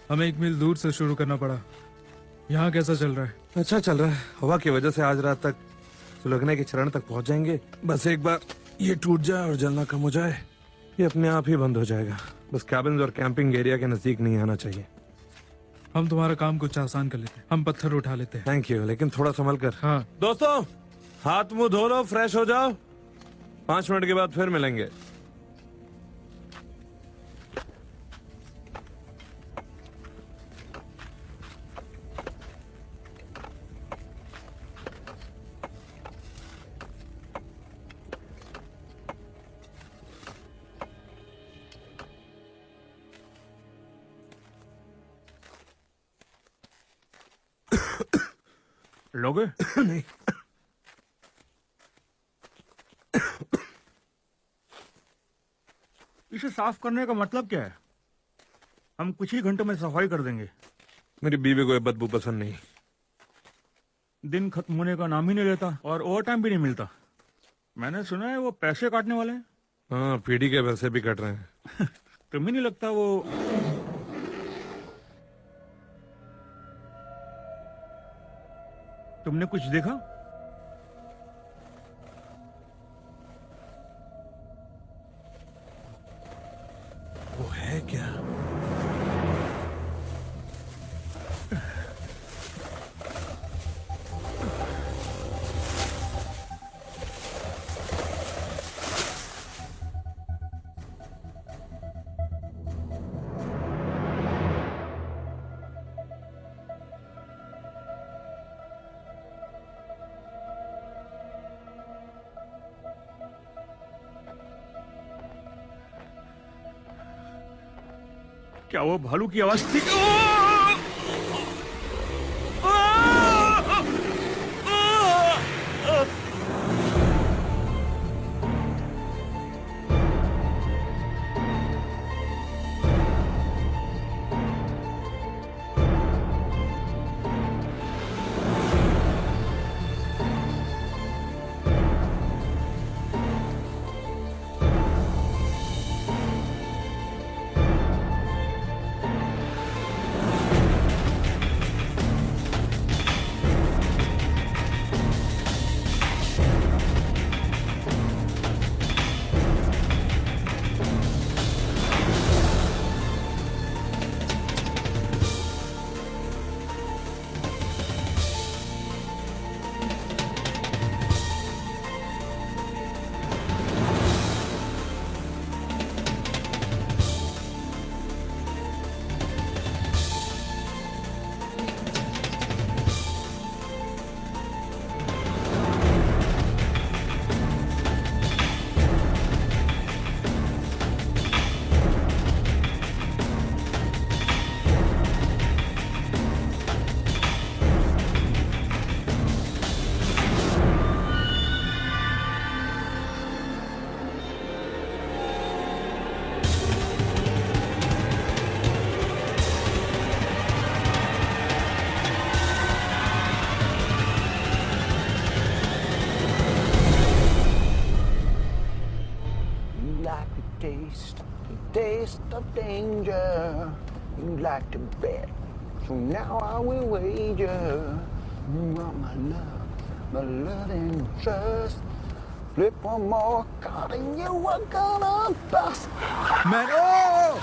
हमें 1 मील दूर से शुरू करना पड़ा। यहाँ कैसा चल रहा है? अच्छा चल रहा है। हवा की वजह से आज रात तक सुलगने के चरण तक पहुंच जाएंगे। बस एक बार ये टूट जाए और जलना कम हो जाए, ये अपने आप ही बंद हो जाएगा। बस कैबिन और कैंपिंग एरिया के नजदीक नहीं आना चाहिए। हम तुम्हारा काम कुछ आसान कर लेते हैं। हम पत्थर उठा लेते हैं। थैंक यू, लेकिन थोड़ा संभल कर। हाँ। दोस्तों, हाथ मुंह धो लो, फ्रेश हो जाओ। 5 मिनट के बाद फिर मिलेंगे। लोगे? नहीं। इसे साफ करने का मतलब क्या है? हम कुछ ही घंटों में सफाई कर देंगे। मेरी बीवी को ये बदबू पसंद नहीं। दिन खत्म होने का नाम ही नहीं लेता और ओवर टाइम भी नहीं मिलता। मैंने सुना है वो पैसे काटने वाले हैं। हाँ, पीढ़ी के पैसे भी कट रहे हैं। तुम्हें नहीं लगता वो तुमने कुछ देखा? वो है क्या? क्या वो भालू की आवाज थी? Taste of danger. You like to bet, so now I will wager. You are my love and trust. Flip one more card and you are gonna bust. Man, oh!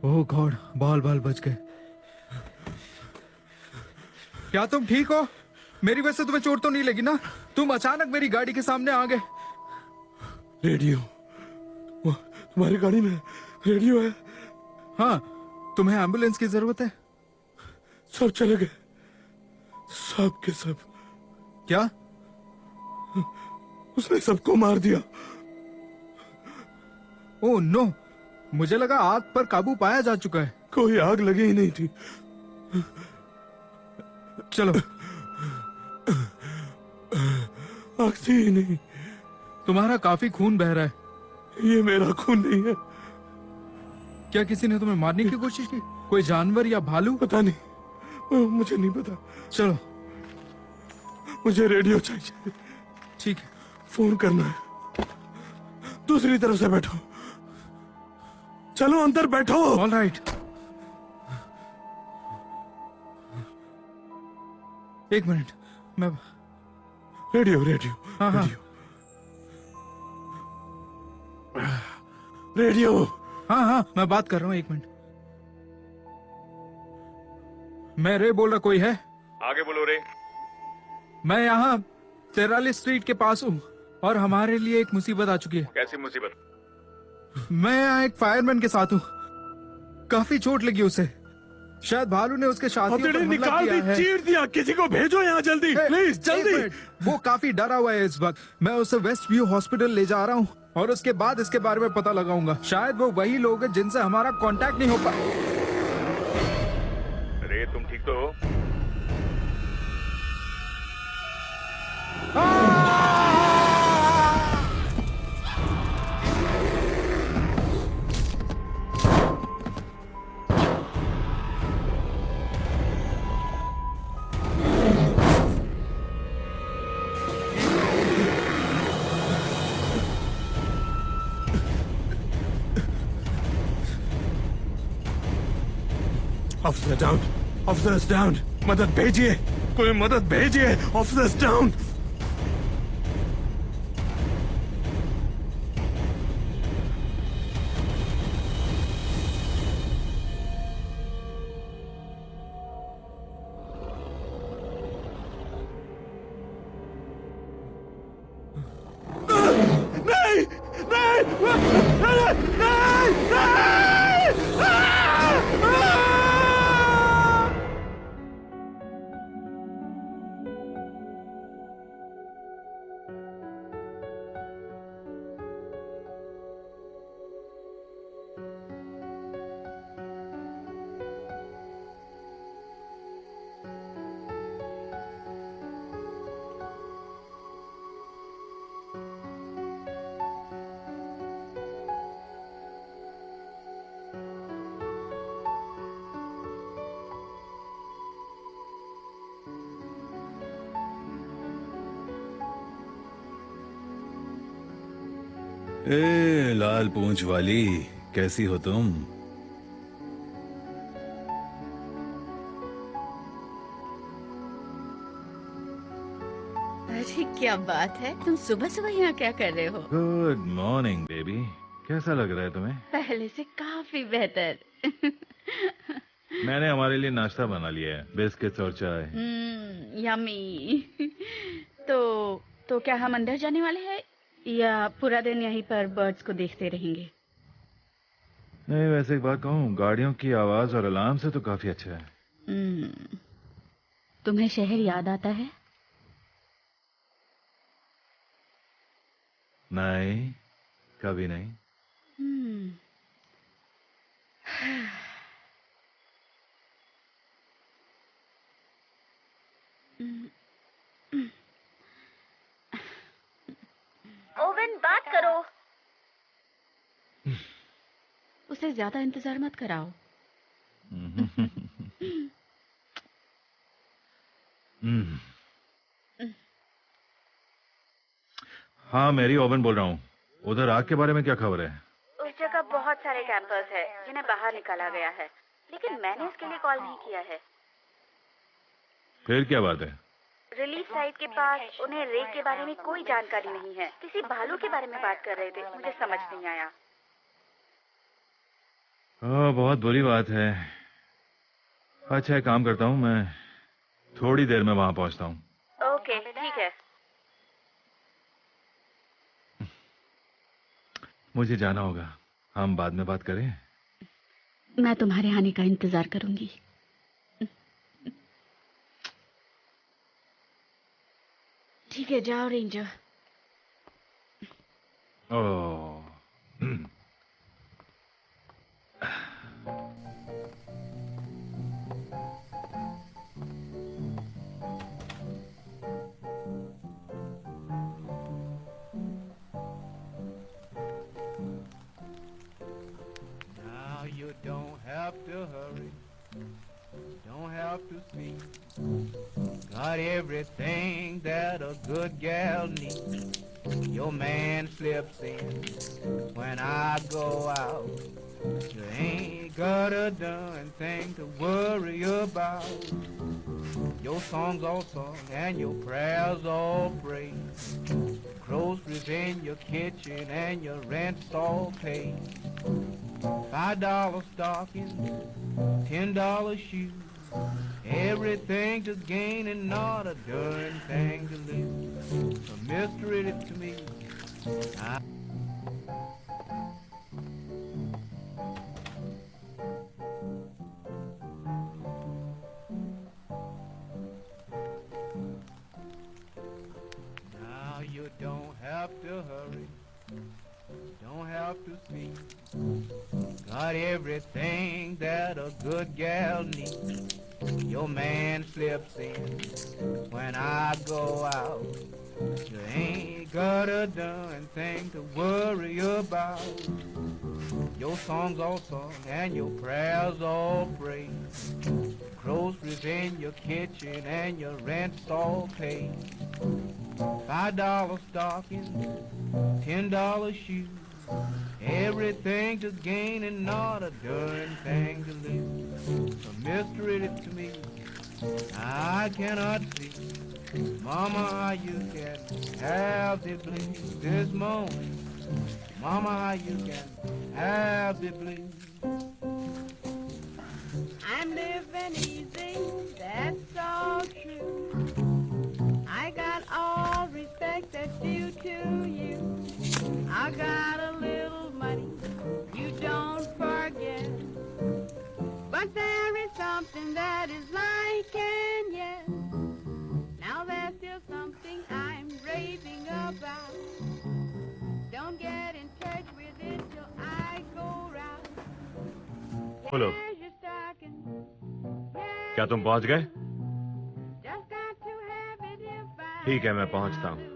Oh God, बाल बच गए। क्या तुम ठीक हो? मेरी वजह से तुम्हें चोट तो नहीं लगी ना? तुम अचानक मेरी गाड़ी के सामने आ गए। रेडियो, तुम्हारी गाड़ी में रेडियो है? हाँ, तुम्हें एम्बुलेंस की जरूरत है? सब चले गए, सब के सब। क्या? उसने सबको मार दिया। ओह नो, मुझे लगा आग पर काबू पाया जा चुका है। कोई आग लगी ही नहीं थी। चलो। आग थी ही नहीं। तुम्हारा काफी खून बह रहा है। ये मेरा खून नहीं है। क्या किसी ने तुम्हें मारने की कोशिश की? कोई जानवर या भालू? पता नहीं, मुझे नहीं पता। चलो, मुझे रेडियो चाहिए। ठीक है। फोन करना है। दूसरी तरफ से बैठो, चलो अंदर बैठो। All right. एक मिनट, मैं रेडियो रेडियो हाँ हाँ रेडियो रेडियो। हाँ हाँ मैं बात कर रहा हूँ, एक मिनट। मैं रे बोल रहा, कोई है? आगे बोलो रे। मैं यहाँ 43 स्ट्रीट के पास हूँ और हमारे लिए एक मुसीबत आ चुकी है। कैसी मुसीबत? मैं यहाँ एक फायरमैन के साथ हूँ, काफी चोट लगी उसे। शायद भालू ने उसके साथियों पर हमला निकाल किया दी, है। चीर दिया, किसी को भेजो यहाँ जल्दी, प्लीज एक जल्दी। मिनट, वो काफी डरा हुआ है इस वक्त। मैं उसे वेस्ट व्यू हॉस्पिटल ले जा रहा हूँ और उसके बाद इसके बारे में पता लगाऊंगा। शायद वो वही लोग हैं जिनसे हमारा कांटेक्ट नहीं हो पा। रे तुम ठीक तो हो? ऑफिसर डाउन, ऑफिसर्स डाउन, मदद भेजिए, कोई मदद भेजिए, ऑफिसर्स डाउन। नहीं नहीं नहीं नहीं ए लाल पूंछ वाली, कैसी हो तुम? अरे क्या बात है, तुम सुबह सुबह यहाँ क्या कर रहे हो? गुड मॉर्निंग बेबी, कैसा लग रहा है तुम्हें? पहले से काफी बेहतर। मैंने हमारे लिए नाश्ता बना लिया है, बिस्किट्स और चाय। यमी। तो क्या हम अंदर जाने वाले हैं या पूरा दिन यहीं पर बर्ड्स को देखते रहेंगे? नहीं, वैसे एक बात कहूँ, गाड़ियों की आवाज और अलार्म से तो काफी अच्छा है। तुम्हें शहर याद आता है? नहीं, कभी नहीं। ओवेन, बात करो। उसे ज्यादा इंतजार मत कराओ। हाँ, मेरी ओवन बोल रहा हूँ। उधर आग के बारे में क्या खबर है? उस जगह बहुत सारे कैंपर्स हैं जिन्हें बाहर निकाला गया है, लेकिन मैंने इसके लिए कॉल नहीं किया है। फिर क्या बात है? रिलीज साइट के पास उन्हें रे के बारे में कोई जानकारी नहीं है। किसी भालू के बारे में बात कर रहे थे, मुझे समझ नहीं आया। बहुत बुरी बात है। अच्छा, एक काम करता हूँ, मैं थोड़ी देर में वहां पहुंचता हूँ। ओके, ठीक है। मुझे जाना होगा, हम बाद में बात करें। मैं तुम्हारे आने का इंतजार करूंगी। ठीक है, जाओ ranger. Oh, Now you don't have to hurry. don't have to speak. Got everything that a good gal needs. Your man slips in when I go out. You ain't got a darn thing to worry about. Your songs all sung and your prayers all prayed. Groceries in your kitchen and your rent's all paid. $5 stockings, $10 shoes. Everything to gain and not a darn thing to lose. A mystery to me. Now you don't have to hurry, don't have to speak. Got everything that a good gal needs. Your man slips in when I go out. You ain't got a darn thing to worry about. Your songs all sung and your prayers all prayed. Groceries in your kitchen and your rent's all paid. $5 stockings, $10 shoes. Everything to gain and not a darn thing to lose. A mystery to me, I cannot see. Mama, how you can have the blues this morning. Mama, how you can have the blues. I'm living easy, that's all true. I got all respect that's due to you. I got a little money, you don't forget. But there is something that is like and yes. Now there's still something I'm raving about. Don't get in touch with it till I go round. बोलो Here's your stocking. क्या तुम पहुंच गए? Just got to have it if I ठीक है, मैं पहुंचता हूं.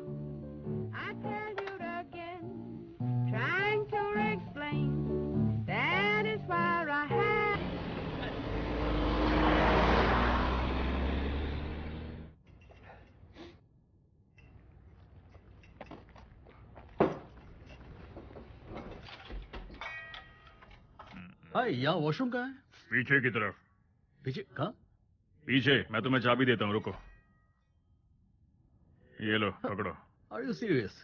I tell you again, trying to explain, that is where I have. हाय, यहाँ वॉशरूम कहाँ है? पीछे की तरफ. पीछे कहाँ? पीछे. मैं तुम्हें चाबी देता हूँ, रुको. ये लो, पकड़ो. Are you serious?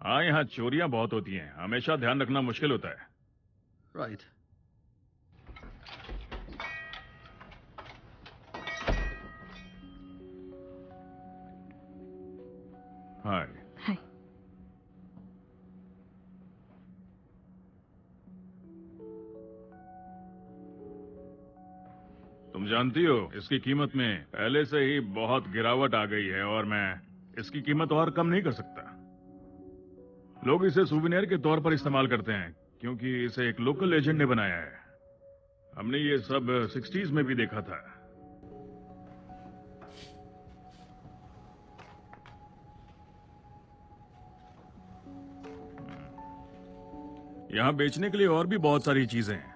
हाँ, यहाँ चोरियां बहुत होती हैं. हमेशा ध्यान रखना मुश्किल होता है. राइट. हाय. हाय. तुम जानती हो, इसकी कीमत में पहले से ही बहुत गिरावट आ गई है और मैं इसकी कीमत और कम नहीं कर सकता. लोग इसे सुवेनियर के तौर पर इस्तेमाल करते हैं क्योंकि इसे एक लोकल एजेंट ने बनाया है. हमने ये सब 60s में भी देखा था. यहाँ बेचने के लिए और भी बहुत सारी चीजें हैं.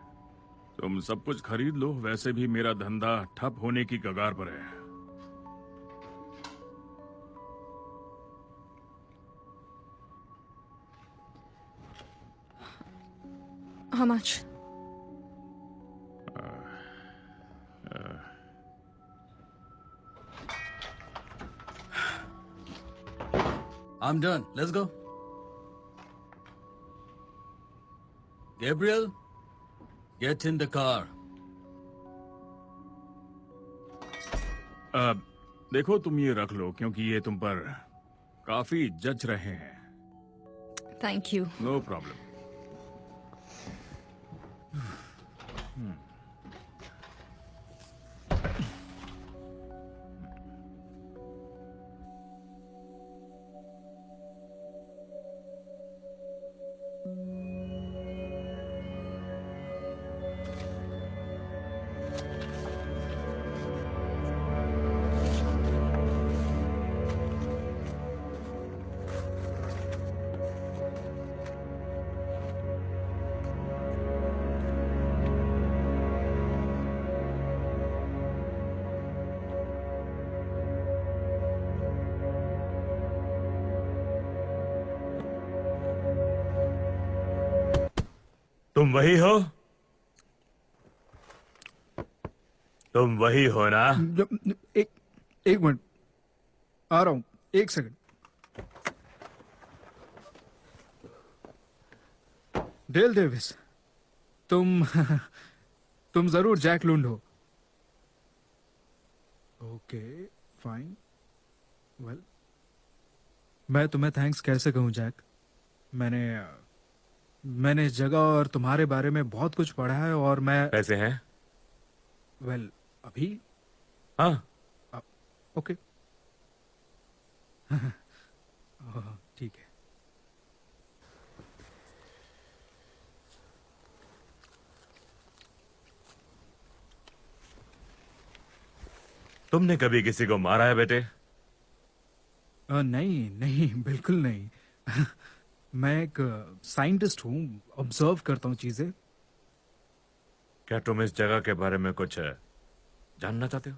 तुम सब कुछ खरीद लो. वैसे भी मेरा धंधा ठप होने की कगार पर है. How much? I'm done. Let's go. Gabriel, get in the car. देखो, तुम ये रख लो क्योंकि ये तुम पर काफी जच रहे हैं. Thank you. No problem. तुम वही हो? तुम वही हो ना? एक मिनट, आ रहा हूं, एक सेकंड। डेल डेविस, तुम जरूर जैक लुंड हो। ओके फाइन, वेल मैं तुम्हें थैंक्स कैसे कहूं जैक। मैंने इस जगह और तुम्हारे बारे में बहुत कुछ पढ़ा है और मैं कैसे हैं? वेल अभी हाँ। ओके ठीक है। तुमने कभी किसी को मारा है बेटे? नहीं नहीं, बिल्कुल नहीं। मैं एक साइंटिस्ट हूँ, ऑब्जर्व करता हूँ चीजें। क्या तुम इस जगह के बारे में कुछ जानना चाहते हो?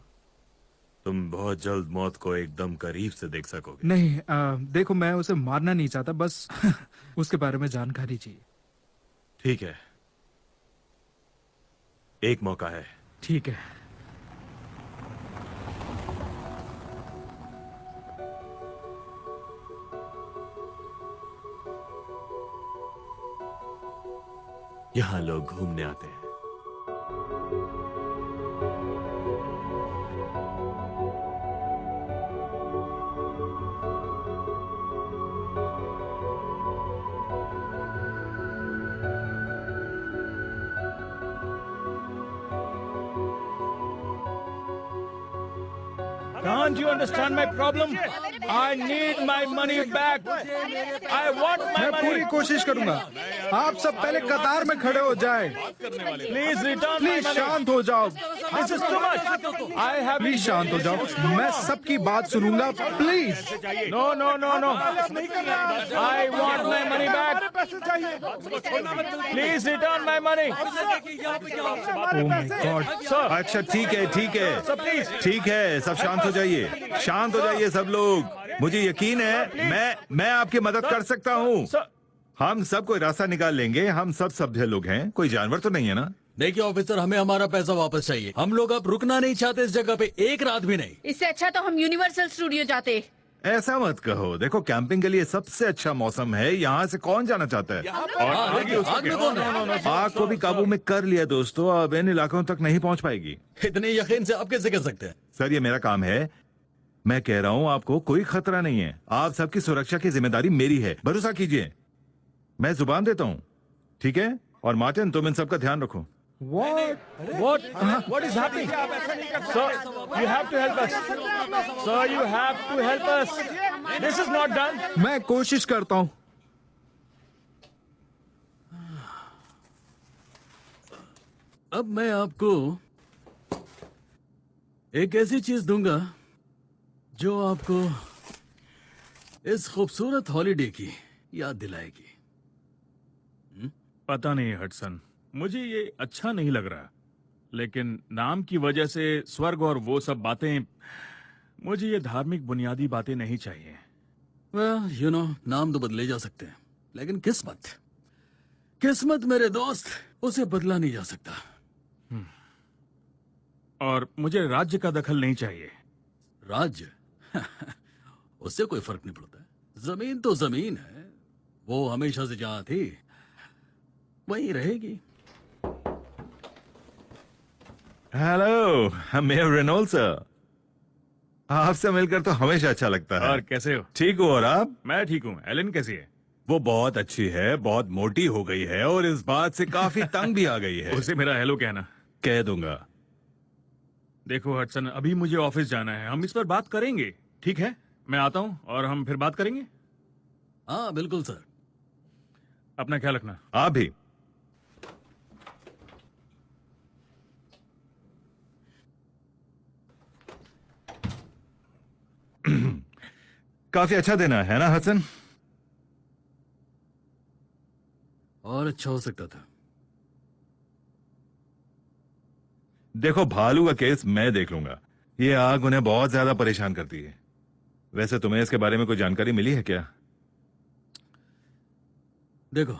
तुम बहुत जल्द मौत को एकदम करीब से देख सकोगे। नहीं, देखो मैं उसे मारना नहीं चाहता, बस उसके बारे में जानकारी चाहिए। ठीक है, एक मौका है। ठीक है। यहाँ लोग घूमने आते हैं। Can't you understand my problem? I need my money back. I want my मैं पूरी money. कोशिश करूंगा। आप सब पहले कतार में खड़े हो जाए। Please return my please money. शांत हो जाओ। This is too much. I have please शांत हो जाओ, मैं सबकी बात सुनूंगा। Please. No, no, no, no. I want my money back. Please return my money. Oh my God. Sir, अच्छा ठीक है ठीक है sir, please. ठीक है, सब शांत हो जाइए, शांत हो जाइए सब लोग। मुझे यकीन है मैं आपकी मदद कर सकता हूँ। Sir. हम सब कोई रास्ता निकाल लेंगे, हम सब सभ्य लोग हैं, कोई जानवर तो नहीं है ना? देखिए ऑफिसर, हमें हमारा पैसा वापस चाहिए। हम लोग अब रुकना नहीं चाहते इस जगह पे एक रात भी नहीं। इससे अच्छा तो हम यूनिवर्सल स्टूडियो जाते। ऐसा मत कहो, देखो कैंपिंग के लिए सबसे अच्छा मौसम है, यहाँ से कौन जाना चाहता है? आग में कौन है? आग को भी काबू में कर लिया दोस्तों, अब इन इलाकों तक नहीं पहुँच पाएगी। इतने यकीन से आप कैसे कह सकते हैं? सर ये मेरा काम है, मैं कह रहा हूँ आपको कोई खतरा नहीं है। आप सबकी सुरक्षा की जिम्मेदारी मेरी है, भरोसा कीजिए। मैं जुबान देता हूँ, ठीक है? और मार्टिन तुम इन सब का ध्यान रखो। What is happening? Sir, you have to help us. Sir, you have to help us. This is not done. मैं कोशिश करता हूँ। अब मैं आपको एक ऐसी चीज दूंगा जो आपको इस खूबसूरत हॉलिडे की याद दिलाएगी। पता नहीं हटसन, मुझे ये अच्छा नहीं लग रहा, लेकिन नाम की वजह से स्वर्ग और वो सब बातें, मुझे ये धार्मिक बुनियादी बातें नहीं चाहिए। वेल यू नो, नाम तो बदले जा सकते हैं, लेकिन किस्मत मेरे दोस्त, उसे बदला नहीं जा सकता। और मुझे राज्य का दखल नहीं चाहिए। राज्य उससे कोई फर्क नहीं पड़ता। जमीन तो जमीन है, वो हमेशा से जहां थी वहीं रहेगी। हेलो, मेयर रेनॉल्ड सर, आपसे मिलकर तो हमेशा अच्छा लगता है। और कैसे हो? ठीक हो? और आप? मैं ठीक हूँ। एलन कैसी है? वो बहुत अच्छी है, बहुत मोटी हो गई है और इस बात से काफी तंग भी आ गई है। उसे मेरा हेलो कहना। कह दूंगा। देखो हटसन, अभी मुझे ऑफिस जाना है, हम इस पर बात करेंगे, ठीक है? मैं आता हूँ और हम फिर बात करेंगे। हाँ बिल्कुल सर। अपना ख्याल रखना। आप भी। काफी अच्छा देना है ना हसन? और अच्छा हो सकता था। देखो भालू का केस मैं देख लूंगा, ये आग उन्हें बहुत ज्यादा परेशान करती है। वैसे तुम्हें इसके बारे में कोई जानकारी मिली है क्या? देखो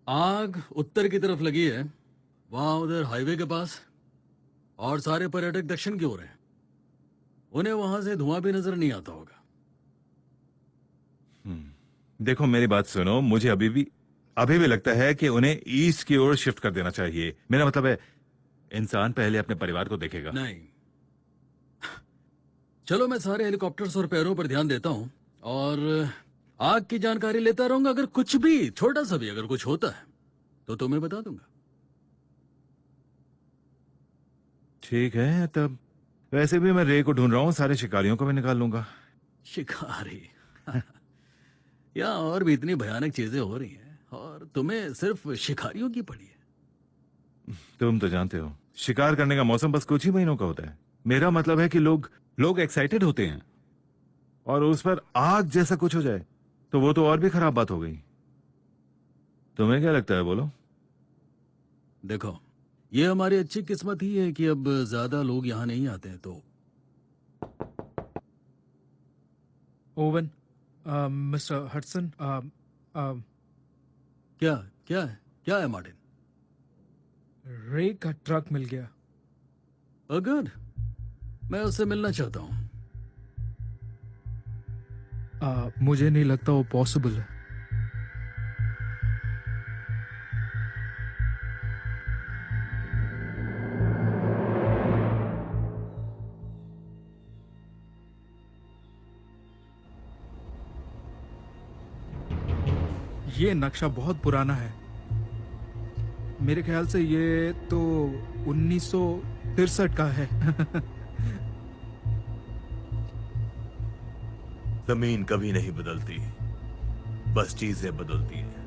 आग उत्तर की तरफ लगी है, वहां उधर हाईवे के पास, और सारे पर्यटक दक्षिण की ओर हैं। उन्हें वहां से धुआं भी नजर नहीं आता होगा। देखो मेरी बात सुनो, मुझे अभी भी लगता है कि उन्हें ईस्ट की ओर शिफ्ट कर देना चाहिए। मेरा मतलब है, इंसान पहले अपने परिवार को देखेगा। नहीं, चलो मैं सारे हेलीकॉप्टर्स और पैरों पर ध्यान देता हूं और आग की जानकारी लेता रहूंगा। अगर कुछ भी, छोटा सा भी अगर कुछ होता है तो तुम्हें बता दूंगा। ठीक है, तब वैसे भी मैं रे को ढूंढ रहा हूँ, सारे शिकारियों को भी निकाल लूंगा। शिकारी यहाँ और भी इतनी भयानक चीजें हो रही हैं और तुम्हें सिर्फ शिकारियों की पड़ी है। तुम तो जानते हो, शिकार करने का मौसम बस कुछ ही महीनों का होता है। मेरा मतलब है कि लोग एक्साइटेड होते हैं, और उस पर आग जैसा कुछ हो जाए तो वो तो और भी खराब बात हो गई। तुम्हें क्या लगता है, बोलो? देखो, ये हमारी अच्छी किस्मत ही है कि अब ज्यादा लोग यहाँ नहीं आते हैं। तो ओवन, मिस्टर हडसन, क्या क्या है मार्टिन? रे का ट्रक मिल गया। गुड, मैं उससे मिलना चाहता हूँ। मुझे नहीं लगता वो पॉसिबल है। ये नक्शा बहुत पुराना है। मेरे ख्याल से ये तो 1963 का है। जमीन कभी नहीं बदलती, बस चीजें बदलती हैं।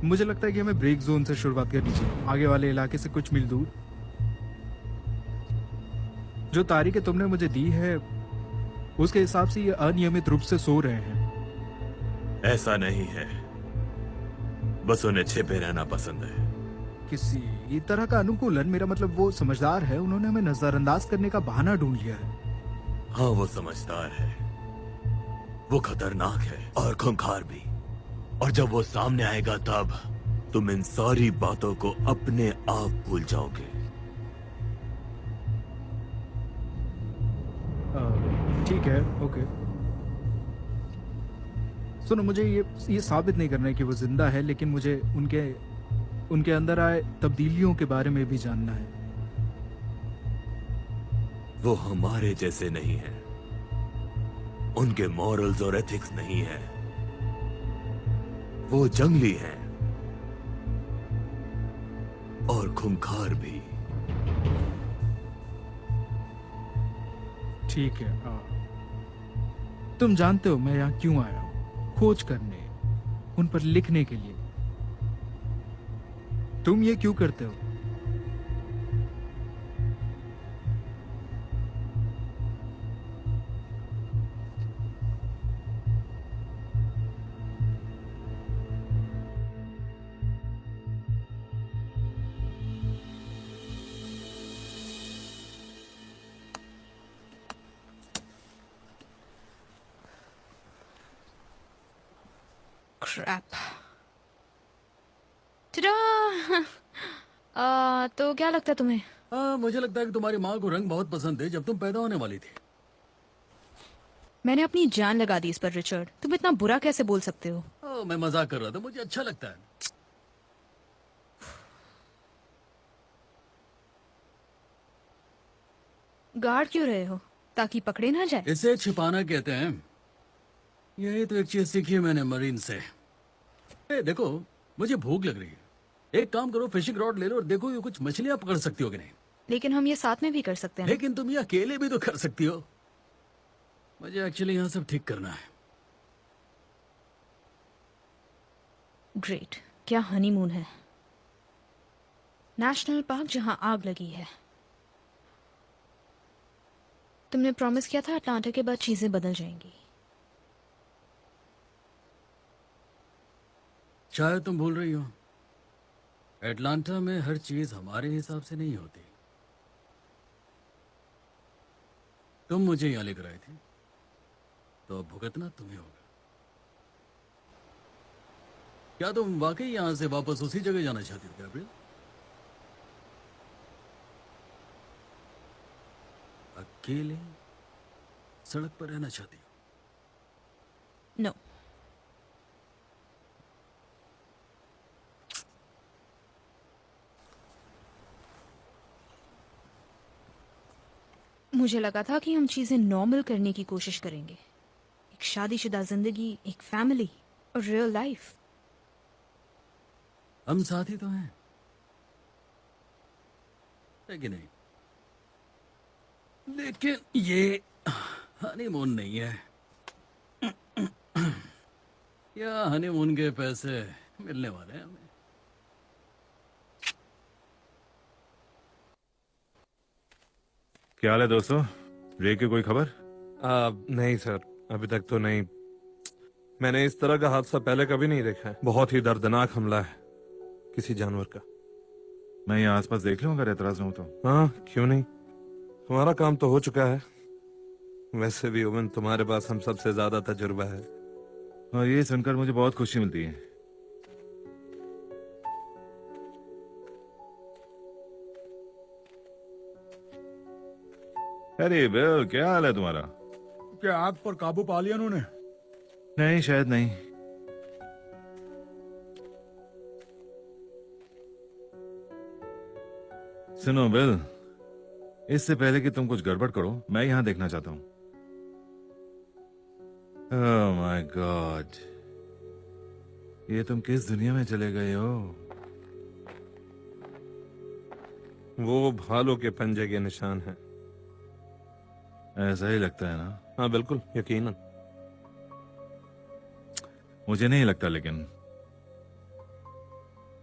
मुझे लगता है कि हमें ब्रेक जोन से शुरुआत करनी चाहिए, आगे वाले इलाके से कुछ मील दूर। जो तारीखें तुमने मुझे दी है उसके हिसाब से ये अनियमित रूप से सो रहे हैं। ऐसा नहीं है, बस उन्हें छिपे रहना पसंद है। किसी तरह का अनुकूलन, मेरा मतलब वो समझदार है, उन्होंने हमें नजरअंदाज करने का बहाना ढूंढ लिया है। हाँ, वो समझदार है, वो खतरनाक है और खूंखार भी। और जब वो सामने आएगा तब तुम इन सारी बातों को अपने आप भूल जाओगे। ठीक है, ओके। सुनो, मुझे ये साबित नहीं करना है कि वो जिंदा है, लेकिन मुझे उनके अंदर आए तब्दीलियों के बारे में भी जानना है। वो हमारे जैसे नहीं है, उनके मॉरल्स और एथिक्स नहीं है। वो जंगली हैं और खूंखार भी। ठीक है, तुम जानते हो मैं यहाँ क्यों आया हूँ? खोज करने, उन पर लिखने के लिए। तुम ये क्यों करते हो? क्रैप। तो क्या लगता है तुम्हें? मुझे लगता है कि तुम्हारी माँ को रंग बहुत पसंद है जब तुम पैदा होने वाली थी। मैंने अपनी जान लगा दी इस पर रिचर्ड, तुम इतना बुरा कैसे बोल सकते हो? मैं मजाक कर रहा था, मुझे अच्छा लगता है। गार्ड क्यों रहे हो? ताकि पकड़े ना जाए? इसे छिपाना कहते हैं। यही तो एक चीज सीखी है मैंने मरीन से। देखो, मुझे भूख लग रही है। एक काम करो, फिशिंग रॉड ले लो और देखो ये कुछ मछलियां पकड़ सकती हो कि नहीं। लेकिन हम ये साथ में भी कर सकते हैं। लेकिन तुम ये अकेले भी तो कर सकती हो। मुझे एक्चुअली यहाँ सब ठीक करना है। ग्रेट, क्या हनीमून है। नेशनल पार्क जहां आग लगी है। तुमने प्रॉमिस किया था अटलांटा के बाद चीजें बदल जाएंगी। शायद तुम भूल रही हो, एटलांटा में हर चीज हमारे हिसाब से नहीं होती। तुम मुझे यहाँ लेकर आई थी, तो अब भुगतना तुम्हें होगा। क्या तुम वाकई यहाँ से वापस उसी जगह जाना चाहती हो गैब्रियल? अकेले सड़क पर रहना चाहती हो? नो। मुझे लगा था कि हम चीजें नॉर्मल करने की कोशिश करेंगे। एक शादीशुदा जिंदगी, एक फैमिली और रियल लाइफ। हम साथ ही तो हैं, है कि नहीं? लेकिन ये हनीमून नहीं है। या हनीमून के पैसे मिलने वाले हैं हमें। क्या हाल है दोस्तों? रे की कोई खबर? नहीं सर, अभी तक तो नहीं। मैंने इस तरह का हादसा पहले कभी नहीं देखा है। बहुत ही दर्दनाक हमला है किसी जानवर का। मैं यहाँ आसपास देख लूँ अगर एतराज न हो तो। हाँ, क्यों नहीं। तुम्हारा काम तो हो चुका है। वैसे भी ओवन, तुम्हारे पास हम सबसे ज्यादा तजुर्बा है। और ये सुनकर मुझे बहुत खुशी मिलती है। अरे बिल, क्या हाल है तुम्हारा? क्या आग पर काबू पा लिया उन्होंने? नहीं, शायद नहीं। सुनो बिल, इससे पहले कि तुम कुछ गड़बड़ करो, मैं यहां देखना चाहता हूं। ओह माय गॉड, ये तुम किस दुनिया में चले गए हो? वो भालू के पंजे के निशान हैं। ऐसा ही लगता है ना? हाँ बिल्कुल, यकीनन। मुझे नहीं लगता, लेकिन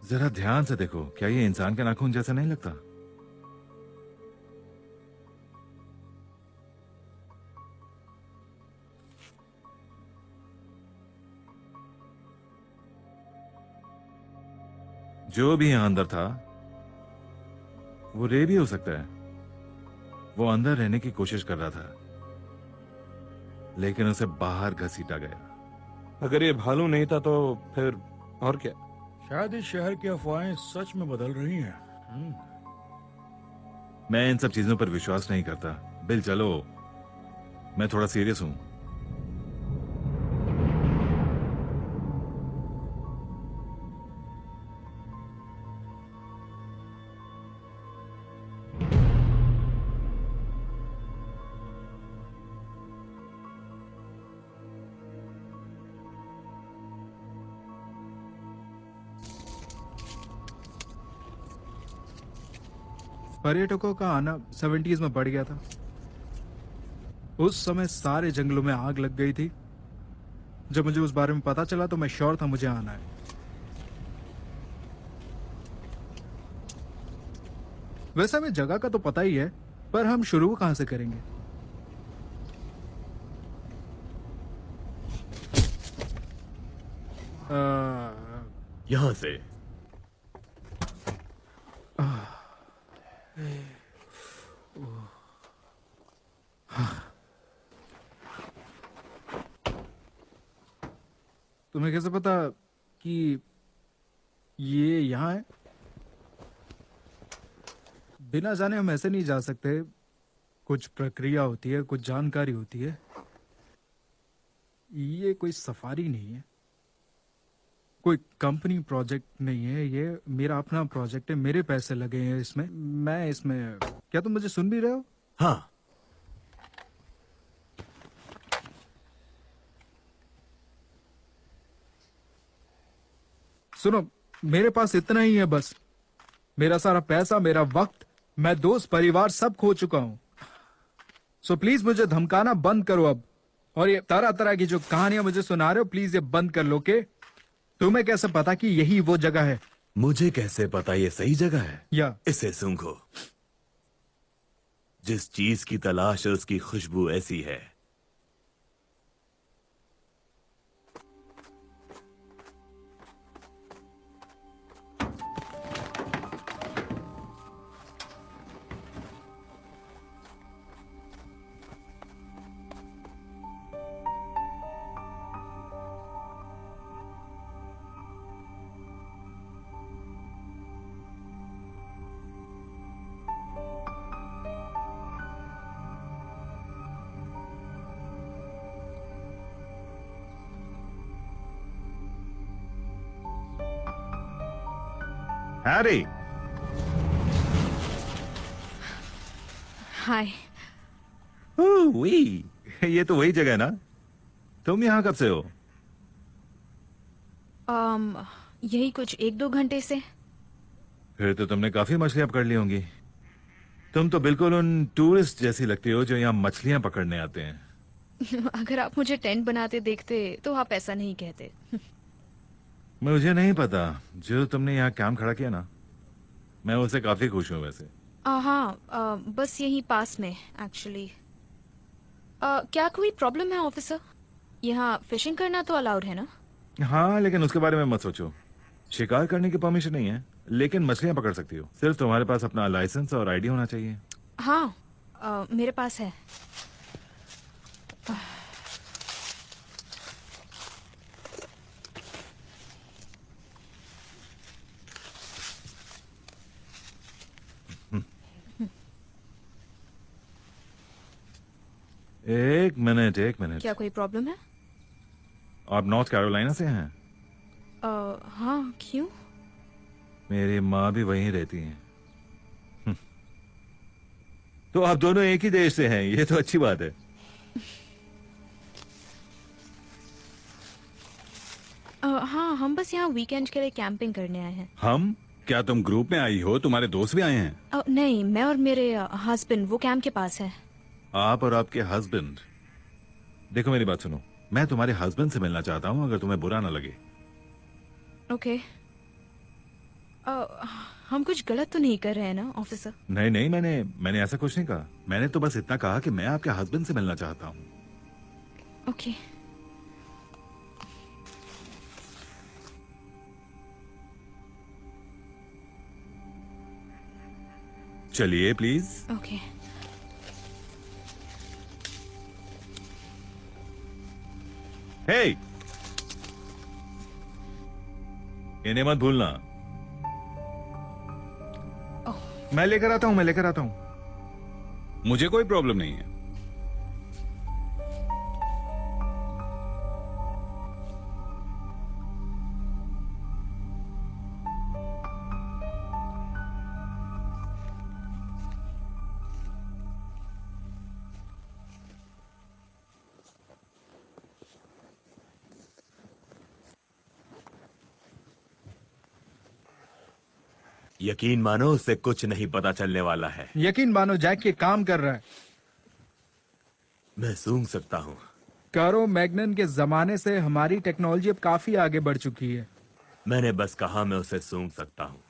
जरा ध्यान से देखो। क्या ये इंसान के नाखून जैसा नहीं लगता? जो भी यहां अंदर था वो रे भी हो सकता है। वो अंदर रहने की कोशिश कर रहा था, लेकिन उसे बाहर घसीटा गया। अगर ये भालू नहीं था तो फिर और क्या? शायद इस शहर की अफवाहें सच में बदल रही हैं। मैं इन सब चीजों पर विश्वास नहीं करता। बिल चलो, मैं थोड़ा सीरियस हूं। पर्यटकों का आना 70s में बढ़ गया था। उस समय सारे जंगलों में आग लग गई थी। जब मुझे उस बारे में पता चला तो मैं श्योर था मुझे आना है। वैसे हमें जगह का तो पता ही है, पर हम शुरू कहां से करेंगे? यहां से। तुम्हें कैसे पता कि ये यहाँ है? बिना जाने हम ऐसे नहीं जा सकते। कुछ प्रक्रिया होती है, कुछ जानकारी होती है। ये कोई सफारी नहीं है, कोई कंपनी प्रोजेक्ट नहीं है। ये मेरा अपना प्रोजेक्ट है, मेरे पैसे लगे हैं इसमें। मैं इसमें, क्या तुम मुझे सुन भी रहे हो? हाँ। सुनो, मेरे पास इतना ही है बस। मेरा सारा पैसा, मेरा वक्त, मैं दोस्त, परिवार सब खो चुका हूं। सो प्लीज मुझे धमकाना बंद करो अब। और ये तरह तरह की जो कहानियां मुझे सुना रहे हो, प्लीज ये बंद कर लो। के तुम्हें कैसे पता कि यही वो जगह है? मुझे कैसे पता ये सही जगह है? या इसे सूंघो। जिस चीज की तलाश है उसकी खुशबू ऐसी है। Harry, hi. वी, ये तो वही जगह है ना? तुम यहाँ कब से हो? यही कुछ 1-2 घंटे से। फिर तो तुमने काफी मछलियां पकड़ ली होंगी। तुम तो बिल्कुल उन टूरिस्ट जैसी लगती हो जो यहाँ मछलियां पकड़ने आते हैं। अगर आप मुझे टेंट बनाते देखते तो आप ऐसा नहीं कहते। मुझे नहीं पता, जो तुमने यहाँ कैंप खड़ा किया ना, मैं उससे काफी खुश हूँ वैसे। हाँ, बस यहीं पास में एक्चुअली। क्या कोई प्रॉब्लम है ऑफिसर? यहाँ फिशिंग करना तो अलाउड है ना? हाँ, लेकिन उसके बारे में मत सोचो। शिकार करने की परमिशन नहीं है, लेकिन मछलियां पकड़ सकती हो। सिर्फ तुम्हारे पास अपना लाइसेंस और आईडी होना चाहिए। हाँ, मेरे पास है। एक मिनट, एक मिनट। क्या कोई प्रॉब्लम है? आप नॉर्थ कैरोलिना से हैं? हाँ, क्यों? मेरी माँ भी वहीं रहती है। तो आप दोनों एक ही देश से हैं, ये तो अच्छी बात है। हाँ, हम बस यहाँ वीकेंड के लिए कैंपिंग करने आए हैं। हम? क्या तुम ग्रुप में आई हो? तुम्हारे दोस्त भी आए हैं? नहीं, मैं और मेरे हस्बैंड वो कैंप के पास है। आप और आपके हस्बैंड? देखो मेरी बात सुनो, मैं तुम्हारे हस्बैंड से मिलना चाहता हूँ, अगर तुम्हें बुरा ना लगे। ओके। हम कुछ गलत तो नहीं कर रहे हैं ना ऑफिसर? नहीं नहीं, मैंने ऐसा कुछ नहीं कहा। मैंने तो बस इतना कहा कि मैं आपके हस्बैंड से मिलना चाहता हूँ। ओके। चलिए प्लीज। ओके। हे, इन्हें मत भूलना। मैं लेकर आता हूं, मैं लेकर आता हूं। मुझे कोई प्रॉब्लम नहीं है। यकीन मानो उससे कुछ नहीं पता चलने वाला है। यकीन मानो जैक ये काम कर रहा है। मैं सूंघ सकता हूँ। कारो मैग्नन के जमाने से हमारी टेक्नोलॉजी अब काफी आगे बढ़ चुकी है। मैंने बस कहा मैं उसे सूंघ सकता हूँ।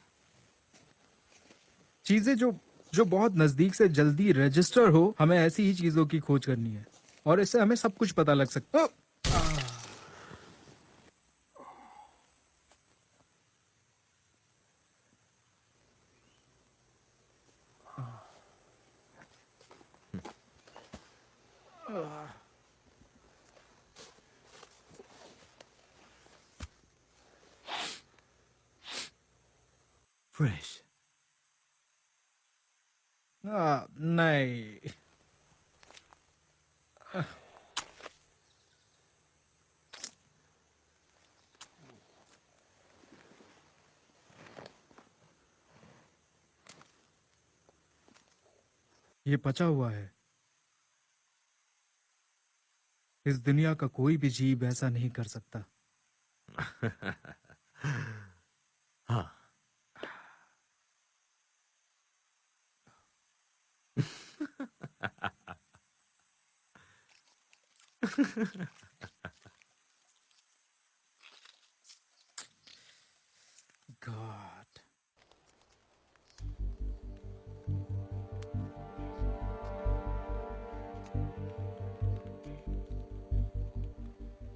चीजें जो बहुत नजदीक से जल्दी रजिस्टर हो, हमें ऐसी ही चीजों की खोज करनी है, और इससे हमें सब कुछ पता लग सकता। फ्रेश। नहीं, ये पचा हुआ है। इस दुनिया का कोई भी जीव ऐसा नहीं कर सकता। हाँ। गॉड।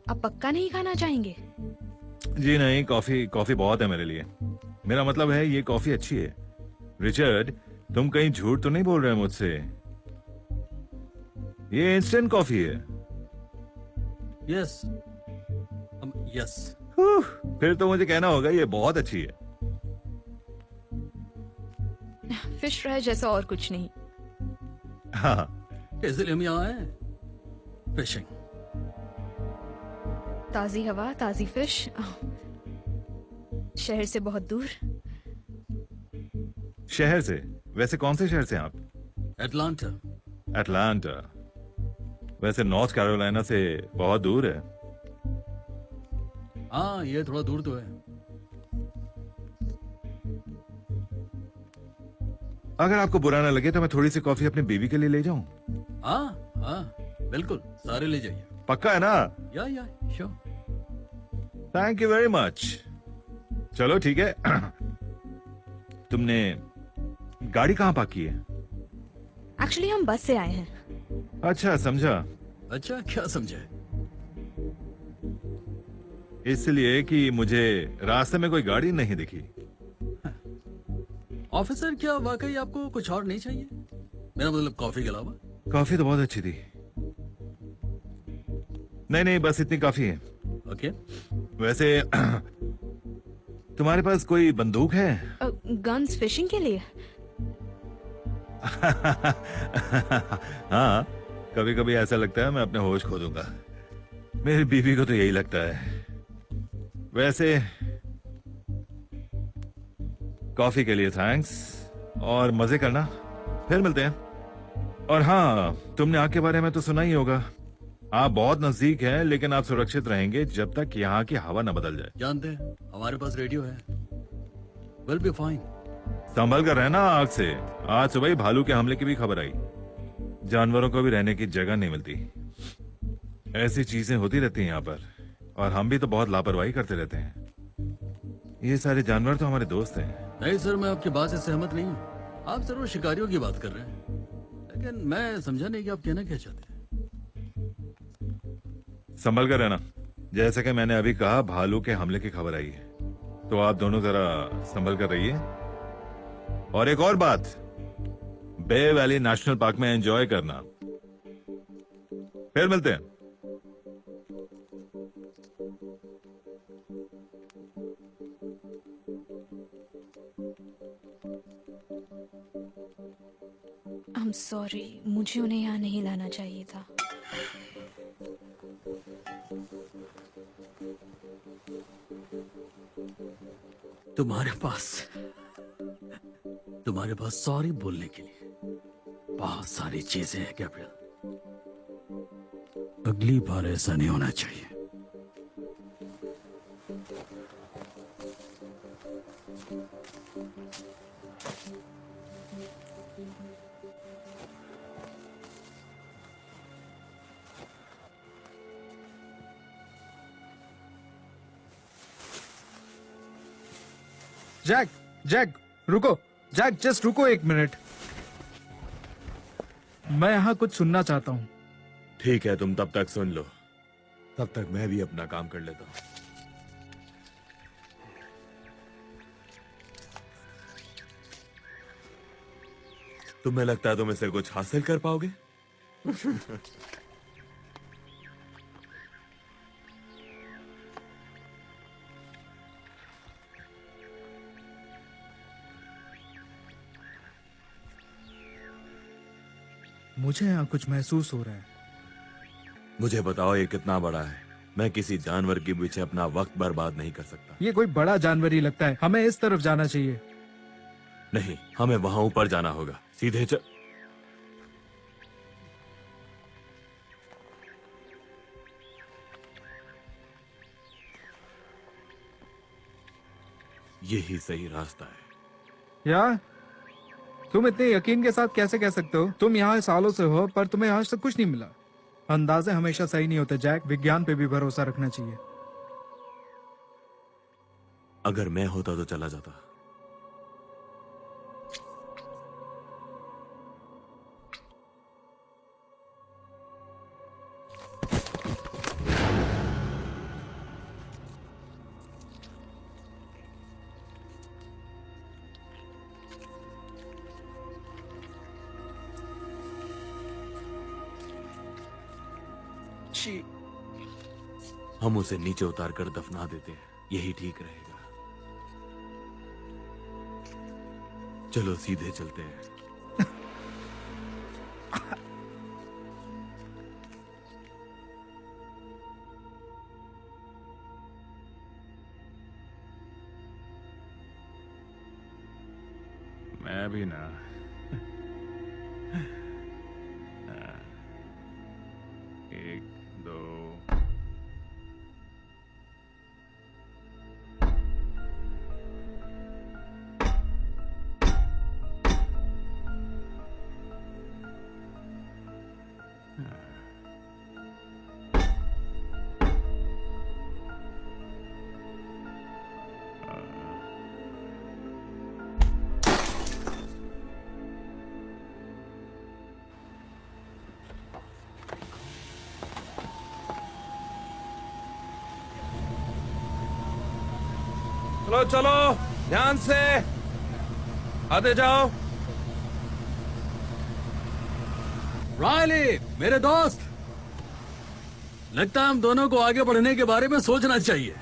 आप पक्का नहीं खाना चाहेंगे? जी नहीं, कॉफी बहुत है मेरे लिए। मेरा मतलब है ये कॉफी अच्छी है। रिचर्ड, तुम कहीं झूठ तो नहीं बोल रहे मुझसे? ये इंस्टेंट कॉफी है। Yes, yes. फिर तो मुझे कहना होगा ये बहुत अच्छी है। फिश फ्राई जैसा और कुछ नहीं। हाँ, इसलिए हम यहाँ आए फिशिंग। ताजी हवा, ताजी फिश, शहर से बहुत दूर। शहर से? वैसे कौन से शहर से हैं आप? एटलांटा। अटलांटा। वैसे नॉर्थ कैरोलिना से बहुत दूर है। हाँ, ये थोड़ा दूर तो है। अगर आपको बुरा ना लगे तो मैं थोड़ी सी कॉफी अपनी बीवी के लिए ले जाऊं? हाँ हाँ, बिल्कुल, सारे ले जाइए। पक्का है ना? या sure. Thank you very much. चलो ठीक है। तुमने गाड़ी कहाँ पार्क की है? एक्चुअली हम बस से आए हैं। अच्छा, समझा। अच्छा, क्या समझे? इसलिए कि मुझे रास्ते में कोई गाड़ी नहीं दिखी। ऑफिसर, क्या वाकई आपको कुछ और नहीं चाहिए? मेरा मतलब कॉफी के अलावा। कॉफी तो बहुत अच्छी थी। नहीं, बस इतनी काफी है। ओके। वैसे तुम्हारे पास कोई बंदूक है? गन्स फिशिंग के लिए? हाँ, कभी कभी ऐसा लगता है मैं अपने होश खो दूंगा। मेरी बीवी को तो यही लगता है। वैसे कॉफी के लिए थैंक्स और मजे करना, फिर मिलते हैं। और हाँ, तुमने आग के बारे में तो सुना ही होगा। आप बहुत नजदीक हैं, लेकिन आप सुरक्षित रहेंगे जब तक यहाँ की हवा न बदल जाए। जानते हैं, हमारे पास रेडियो है। Will be fine. संभल कर रहना आग से। आज सुबह ही भालू के हमले की भी खबर आई। जानवरों को भी रहने की जगह नहीं मिलती। ऐसी चीजें होती रहती हैं यहाँ पर, और हम भी तो बहुत लापरवाही करते रहते हैं। ये सारे जानवर तो हमारे दोस्त हैं। नहीं सर, मैं आपकी बात से सहमत नहीं हूँ। आप जरूर शिकारियों की बात कर रहे हैं, लेकिन मैं समझा नहीं कि आप कहना क्या चाहते हैं। संभल कर रहना। जैसे कि मैंने अभी कहा, भालू के हमले की खबर आई है, तो आप दोनों जरा संभल कर रहिए। और एक और बात, बे वैली नेशनल पार्क में एंजॉय करना। फिर मिलते हैं। आई एम सॉरी, मुझे उन्हें यहाँ नहीं लाना चाहिए था। तुम्हारे पास सॉरी बोलने के लिए बहुत सारी चीजें हैं गैब्रियल। अगली बार ऐसा नहीं होना चाहिए। जैक रुको। जैक, जस्ट रुको एक मिनट। मैं यहाँ कुछ सुनना चाहता हूँ। ठीक है, तुम तब तक सुन लो, तब तक मैं भी अपना काम कर लेता हूँ। तुम्हें लगता है तुम इससे कुछ हासिल कर पाओगे? मुझे यहाँ कुछ महसूस हो रहा है। मुझे बताओ, ये कितना बड़ा है? मैं किसी जानवर के पीछे अपना वक्त बर्बाद नहीं कर सकता। ये कोई बड़ा जानवर ही लगता है। हमें इस तरफ जाना चाहिए। नहीं, हमें वहां ऊपर जाना होगा। सीधे चल। यही सही रास्ता है। यार, तुम इतने यकीन के साथ कैसे कह सकते हो? तुम यहाँ सालों से हो, पर तुम्हें आज तक कुछ नहीं मिला। अंदाजे हमेशा सही नहीं होते जैक। विज्ञान पे भी भरोसा रखना चाहिए। अगर मैं होता तो चला जाता। हम उसे नीचे उतार कर दफना देते हैं, यही ठीक रहेगा। चलो सीधे चलते हैं। मैं भी ना। एक दो। चलो चलो, ध्यान से आते जाओ। रायली, मेरे दोस्त, लगता है हम दोनों को आगे बढ़ने के बारे में सोचना चाहिए।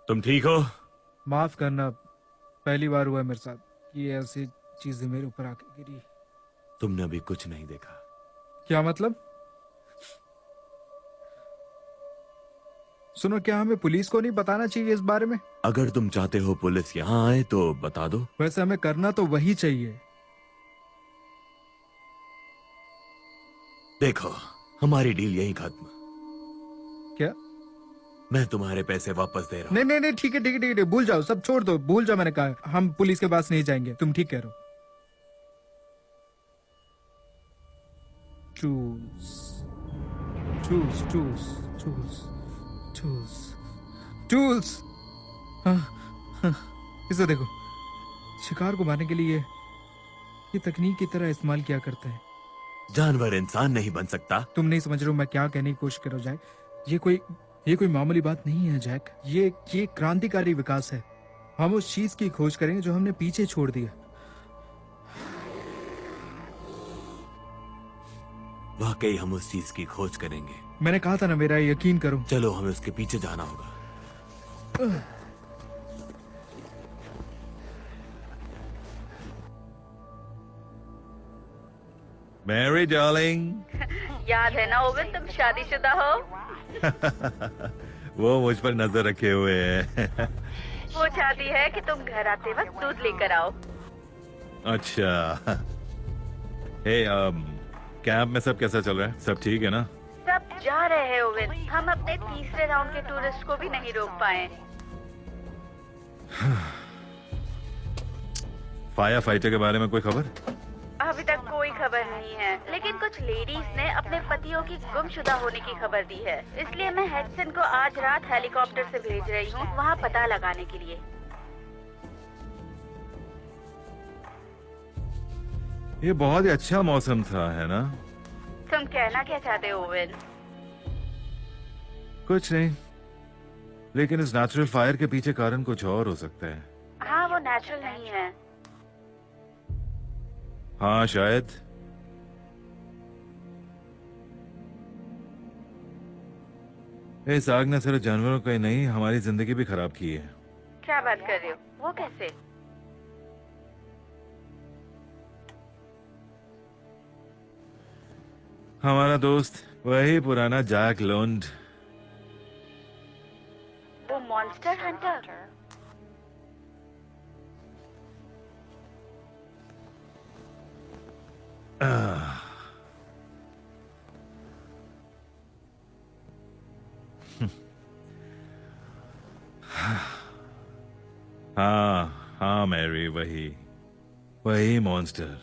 तुम ठीक हो? माफ करना, पहली बार हुआ है मेरे साथ ये ऐसी चीजें मेरे ऊपर आके गिरी। तुमने अभी कुछ नहीं देखा। क्या मतलब? सुनो, क्या हमें पुलिस को नहीं बताना चाहिए इस बारे में? अगर तुम चाहते हो पुलिस यहाँ आए तो बता दो। वैसे हमें करना तो वही चाहिए। देखो, हमारी डील यहीं खत्म। क्या? मैं तुम्हारे पैसे वापस दे रहा हूँ। नहीं नहीं नहीं, ठीक है ठीक है ठीक है, भूल जाओ, सब छोड़ दो, भूल जाओ। मैंने कहा हम पुलिस के पास नहीं जाएंगे। तुम ठीक कह रहे हो। चूस चूस चूस चूस चूस चूस। इसे देखो, शिकार को मारने के लिए ये तकनीक की तरह इस्तेमाल किया करते हैं। जानवर इंसान नहीं बन सकता। तुम नहीं समझ रहे हो मैं क्या कहने की कोशिश कर रहा हूं जैक। ये कोई मामूली बात नहीं है जैक। ये क्रांतिकारी विकास है। हम उस चीज की खोज करेंगे जो हमने पीछे छोड़ दिया। वाकई हम उस चीज की खोज करेंगे। मैंने कहा था ना, मेरा यकीन करो। चलो, हमें उसके पीछे जाना होगा। Mary darling. याद है ना ओवन, तुम शादीशुदा हो? वो मुझ पर नजर रखे हुए है। वो चाहती है कि तुम घर आते वक्त दूध लेकर आओ। अच्छा। हे, कैंप में सब कैसा चल रहा है? सब ठीक है ना? सब जा रहे हैं ओवन। हम अपने तीसरे राउंड के टूरिस्ट को भी नहीं रोक पाए। फायर फाइटर के बारे में कोई खबर? अभी तक कोई खबर नहीं है, लेकिन कुछ लेडीज ने अपने पतियों की गुमशुदा होने की खबर दी है। इसलिए मैं हेडसन को आज रात हेलीकॉप्टर से भेज रही हूँ वहाँ पता लगाने के लिए। ये बहुत ही अच्छा मौसम था, है ना? तुम कहना क्या चाहते हो ओवन? कुछ नहीं, लेकिन इस नेचुरल फायर के पीछे कारण कुछ और हो सकता है। हाँ, वो नेचुरल नहीं है। हाँ, शायद। इस आग ने सिर्फ जानवरों को ही नहीं, हमारी जिंदगी भी खराब की है। क्या बात कर रहे हो? वो कैसे? हमारा दोस्त वही पुराना जैक लोन्ड। वो मॉन्स्टर हंटर। हाँ हाँ मैरी, वही मॉन्स्टर।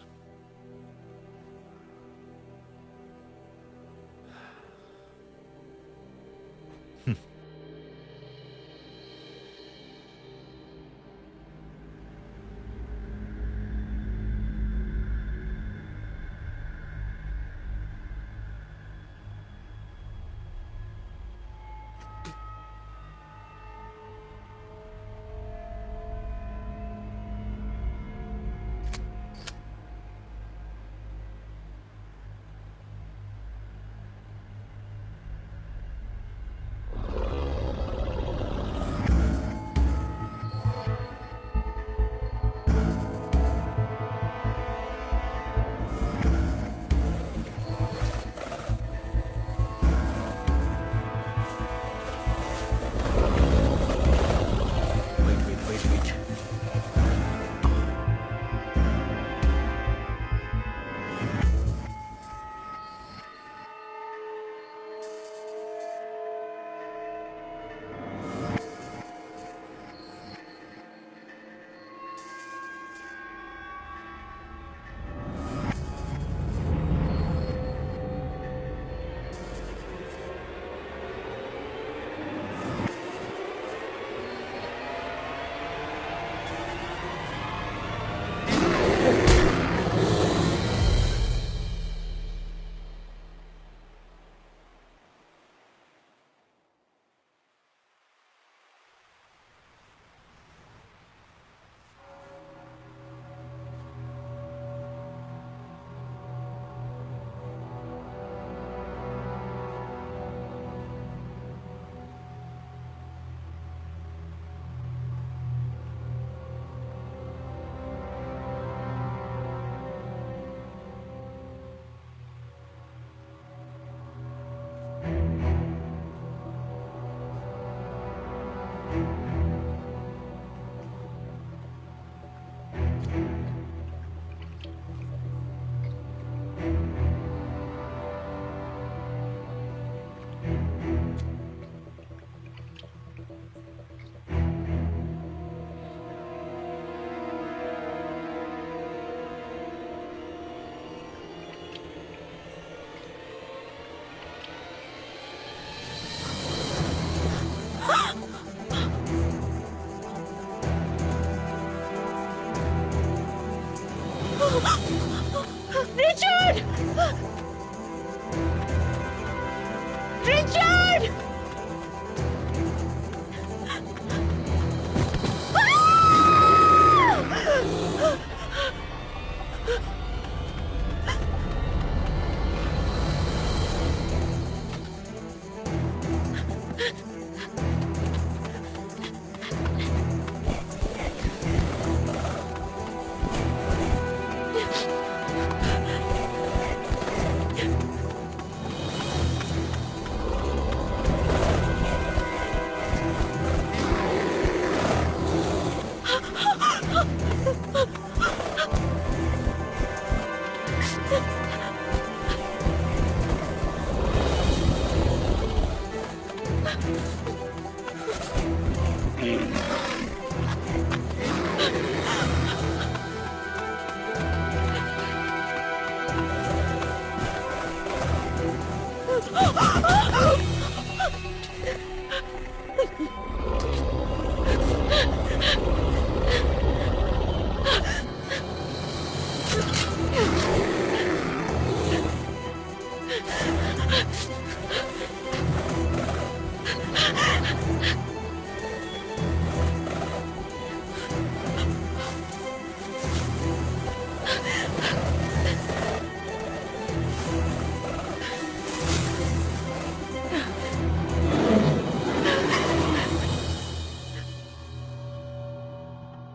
रिचर्ड!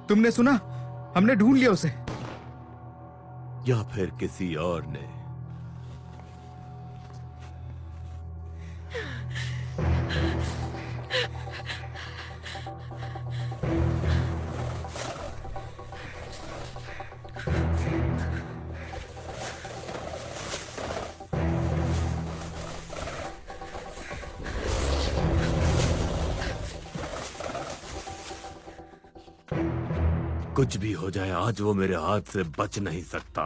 तुमने सुना? हमने ढूंढ लिया उसे। या फिर किसी और ने। कुछ भी हो जाए, आज वो मेरे हाथ से बच नहीं सकता।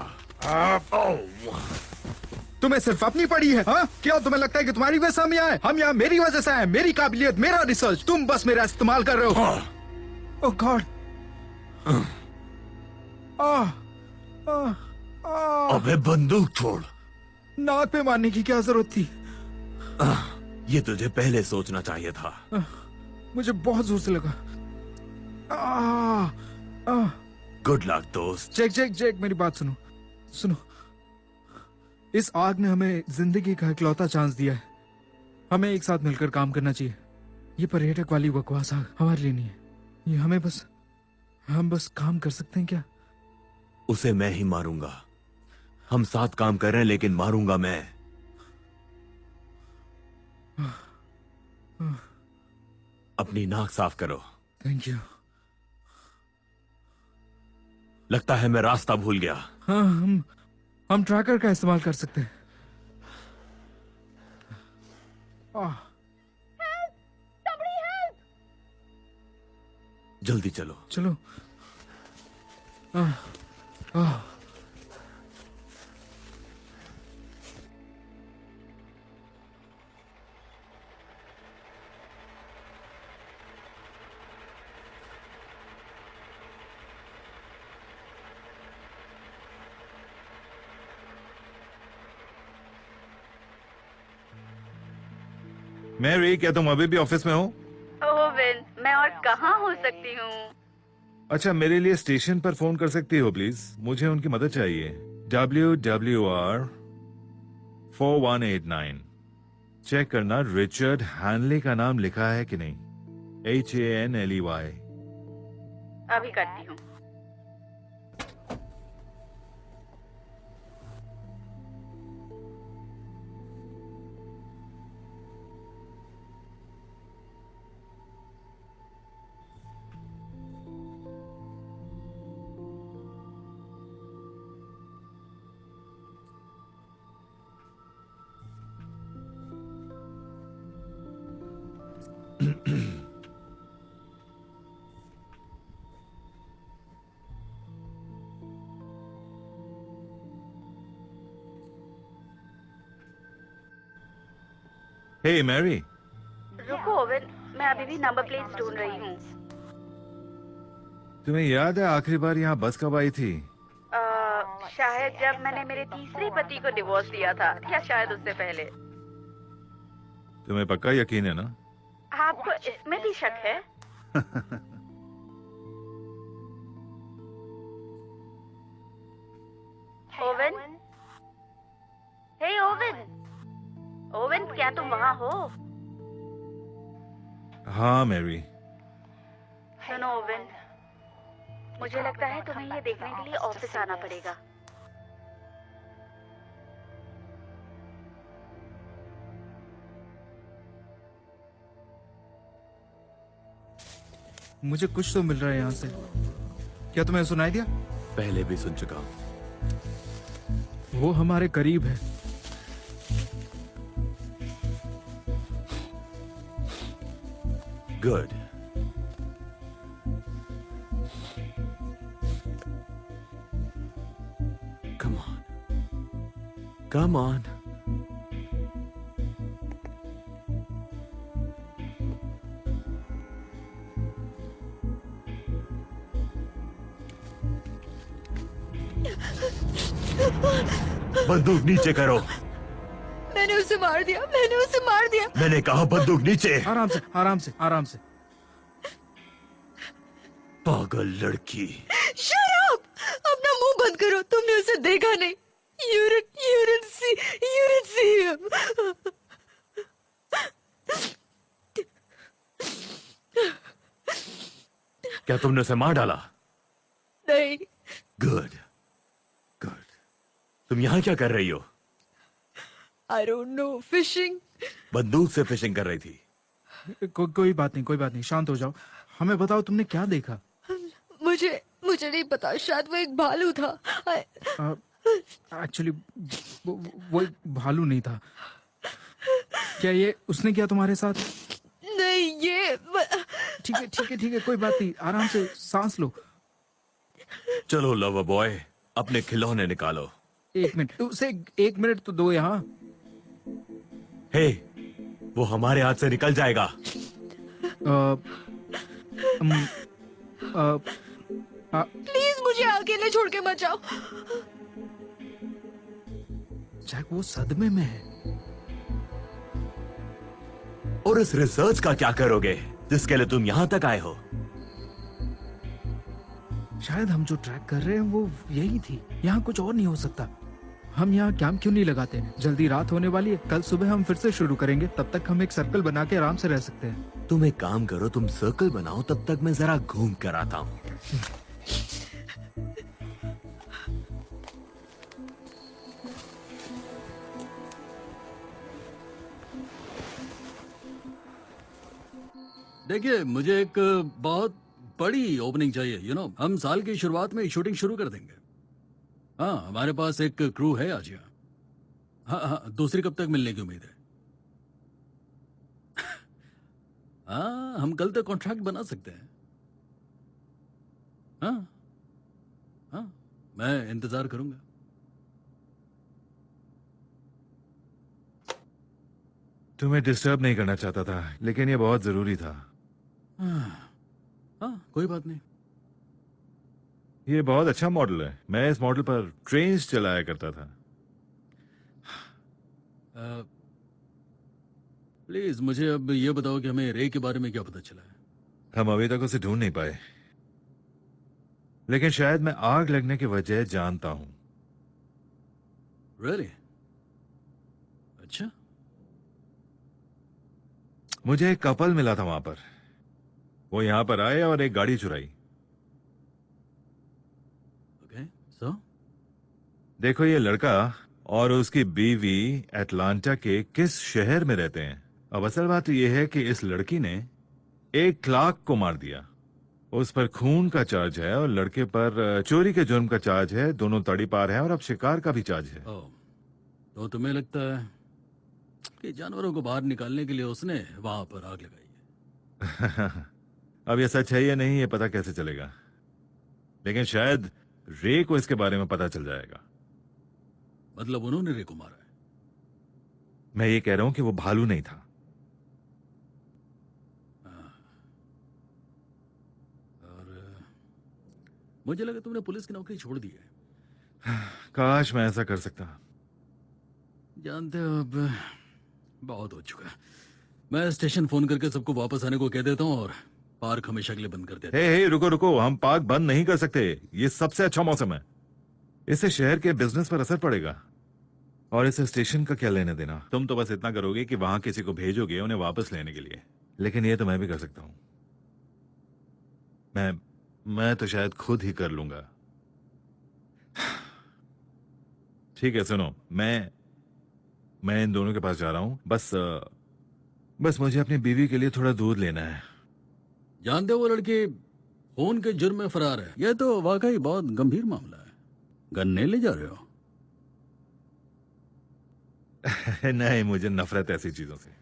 तुम्हें सिर्फ अपनी पड़ी है, हाँ? क्या तुम्हें लगता है कि तुम्हारी वजह से हम यहाँ हैं? हम यहाँ मेरी वजह से आए, मेरी काबिलियत, मेरा रिसर्च। तुम बस मेरा इस्तेमाल कर रहे हो। ओह गॉड। अबे बंदूक छोड़। नाक पे मारने की क्या जरूरत थी? ये तुझे पहले सोचना चाहिए था। मुझे बहुत जोर से लगा। गुड लक दोस्त। जैक जैक जैक, मेरी बात सुनो सुनो। इस आग ने हमें जिंदगी का इकलौता चांस दिया है। हमें एक साथ मिलकर काम करना चाहिए। ये पर्यटक वाली बकवास आग हमारे लिए नहीं है। ये हम बस काम कर सकते हैं क्या? उसे मैं ही मारूंगा। हम साथ काम कर रहे हैं, लेकिन मारूंगा मैं। अपनी नाक साफ करो। Thank you. लगता है मैं रास्ता भूल गया। हाँ, हम ट्रैकर का इस्तेमाल कर सकते हैं। जल्दी चलो। चलो। मैरी, क्या तुम अभी भी ऑफिस में हो? ओह विन, मैं और कहाँ हो सकती हूँ? अच्छा, मेरे लिए स्टेशन पर फोन कर सकती हो प्लीज? मुझे उनकी मदद चाहिए। WWR 4189। चेक करना रिचर्ड हैनले का नाम लिखा है कि नहीं। HANLEY। अभी करती हूँ। हे मैरी। रुको ओवन, मैं अभी भी नंबर प्लेट ढूंढ रही हूँ। तुम्हें याद है आखिरी बार यहाँ बस कब आई थी? शायद जब मैंने मेरे तीसरे पति को डिवोर्स दिया था, या शायद उससे पहले। तुम्हें पक्का यकीन है ना? आपको इसमें भी शक है? ओवन, हे ओवन, ओवन क्या तुम वहाँ हो? हाँ मैरी। सुनो ओवन, मुझे लगता है तुम्हें ये देखने के लिए ऑफिस आना पड़ेगा। मुझे कुछ तो मिल रहा है यहाँ से। क्या तुम्हें सुनाई दिया? पहले भी सुन चुका हूं। वो हमारे करीब है। Good. Come on, come on. बंदूक नीचे करो। मैंने उसे मार दिया, मैंने उसे मार दिया। मैंने कहा बंदूक नीचे। आराम से, आराम से, आराम से। पागल लड़की। Shut up! अपना मुंह बंद करो। तुमने उसे देखा नहीं। You didn't see him. क्या तुमने उसे मार डाला? नहीं। Good, good. तुम यहाँ क्या कर रही हो? I don't know. Fishing. बंदूक से फिशिंग कर रही थी। कोई बात नहीं, कोई बात नहीं, शांत हो जाओ। हमें बताओ तुमने क्या देखा? मुझे नहीं पता, शायद वो एक भालू था। एक्चुअली वो एक भालू नहीं था। क्या ये उसने किया तुम्हारे साथ? नहीं, ये ठीक है, ठीक है, ठीक है, कोई बात नहीं, आराम से सांस लो। चलो लवर बॉय, अपने खिलौने निकालो। एक मिनट, उसे 1 मिनट तो दो यहाँ। हे, वो हमारे हाथ से निकल जाएगा। प्लीज मुझे अकेले छोड़ के मत जाओ। जैक वो सदमे में है। और इस रिसर्च का क्या करोगे जिसके लिए तुम यहाँ तक आए हो? शायद हम जो ट्रैक कर रहे हैं वो यही थी। यहाँ कुछ और नहीं हो सकता। हम यहाँ कैंप क्यों नहीं लगाते हैं? जल्दी रात होने वाली है, कल सुबह हम फिर से शुरू करेंगे। तब तक हम एक सर्कल बना के आराम से रह सकते हैं। तुम एक काम करो, तुम सर्कल बनाओ, तब तक मैं जरा घूम कर आता हूँ। देखिए, मुझे एक बहुत बड़ी ओपनिंग चाहिए। हम साल की शुरुआत में शूटिंग शुरू कर देंगे। हाँ, हमारे पास एक क्रू है आज यहाँ। हाँ हाँ, दूसरी कब तक मिलने की उम्मीद है? हाँ, हम कल तक कॉन्ट्रैक्ट बना सकते हैं। हाँ हाँ, मैं इंतजार करूंगा। तुम्हें डिस्टर्ब नहीं करना चाहता था, लेकिन ये बहुत जरूरी था। हाँ, कोई बात नहीं। ये बहुत अच्छा मॉडल है। मैं इस मॉडल पर ट्रेन्स चलाया करता था। प्लीज मुझे अब ये बताओ कि हमें रे के बारे में क्या पता चला है? हम अभी तक उसे ढूंढ नहीं पाए, लेकिन शायद मैं आग लगने की वजह जानता हूं। Really? अच्छा। मुझे एक कपल मिला था वहां पर। वो यहां पर आए और एक गाड़ी चुराई। ओके, सो देखो, ये लड़का और उसकी बीवी एटलांटा के किस शहर में रहते हैं। अब असल बात यह है कि इस लड़की ने एक क्लार्क को मार दिया। उस पर खून का चार्ज है और लड़के पर चोरी के जुर्म का चार्ज है। दोनों तड़ी पार हैं और अब शिकार का भी चार्ज है। तो तुम्हें लगता है कि जानवरों को बाहर निकालने के लिए उसने वहां पर आग लगाई है? अब ये सच है या नहीं, ये पता कैसे चलेगा? लेकिन शायद रे को इसके बारे में पता चल जाएगा। मतलब उन्होंने रे को मारा है? मैं ये कह रहा हूं कि वो भालू नहीं था। और मुझे लगा तुमने पुलिस की नौकरी छोड़ दी है। काश मैं ऐसा कर सकता। जानते हो, अब बहुत हो चुका है। मैं स्टेशन फोन करके सबको वापस आने को कह देता हूँ और पार्क हमेशा के लिए बंद कर देता हे रुको रुको, हम पार्क बंद नहीं कर सकते। ये सबसे अच्छा मौसम है। इससे शहर के बिजनेस पर असर पड़ेगा। और इस स्टेशन का क्या लेने देना। तुम तो बस इतना करोगे कि वहां किसी को भेजोगे उन्हें वापस लेने के लिए, लेकिन ये तो मैं भी कर सकता हूं। मैं तो शायद खुद ही कर लूंगा। ठीक है, सुनो, मैं इन दोनों के पास जा रहा हूं। बस मुझे अपनी बीवी के लिए थोड़ा दूध लेना है। जानते हो वो लड़के फोन के जुर्म में फरार है। यह तो वाकई बहुत गंभीर मामला है। गन्ने ले जा रहे हो? नहीं, मुझे नफरत ऐसी चीजों से।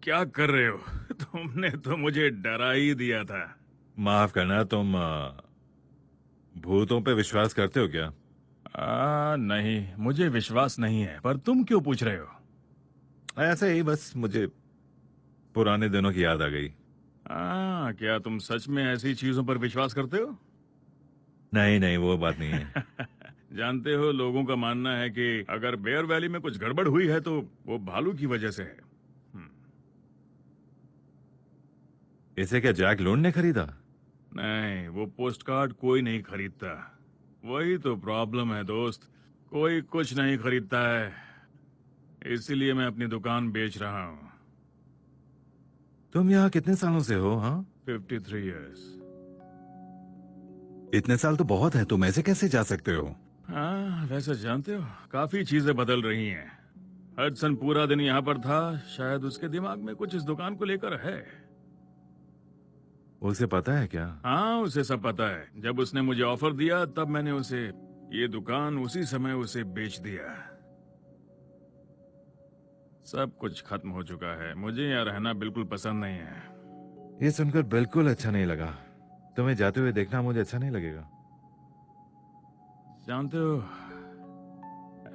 क्या कर रहे हो? तुमने तो मुझे डरा ही दिया था। माफ करना, तुम भूतों पे विश्वास करते हो क्या? नहीं, मुझे विश्वास नहीं है, पर तुम क्यों पूछ रहे हो? ऐसे ही, बस मुझे पुराने दिनों की याद आ गई। क्या तुम सच में ऐसी चीजों पर विश्वास करते हो? नहीं, वो बात नहीं है। जानते हो, लोगों का मानना है कि अगर बेयर वैली में कुछ गड़बड़ हुई है तो वो भालू की वजह से है। इसे क्या जैक लोन ने खरीदा? नहीं, वो पोस्ट कार्ड कोई नहीं खरीदता। वही तो प्रॉब्लम है दोस्त, कोई कुछ नहीं खरीदता है। इसीलिए मैं अपनी दुकान बेच रहा हूँ। तुम यहाँ कितने सालों से हो? हाँ, 53 इयर्स। इतने साल तो बहुत है, तुम ऐसे कैसे जा सकते हो? हाँ, वैसे जानते हो, काफी चीजें बदल रही हैं। हडसन पूरा दिन यहाँ पर था, शायद उसके दिमाग में कुछ इस दुकान को लेकर है। उसे पता है क्या? हाँ, उसे सब पता है। जब उसने मुझे ऑफर दिया तब मैंने उसे ये दुकान उसी समय उसे बेच दिया। सब कुछ खत्म हो चुका है। मुझे यहाँ रहना बिल्कुल पसंद नहीं है। ये सुनकर बिल्कुल अच्छा नहीं लगा। तुम्हें जाते हुए देखना मुझे अच्छा नहीं लगेगा। जानते हो,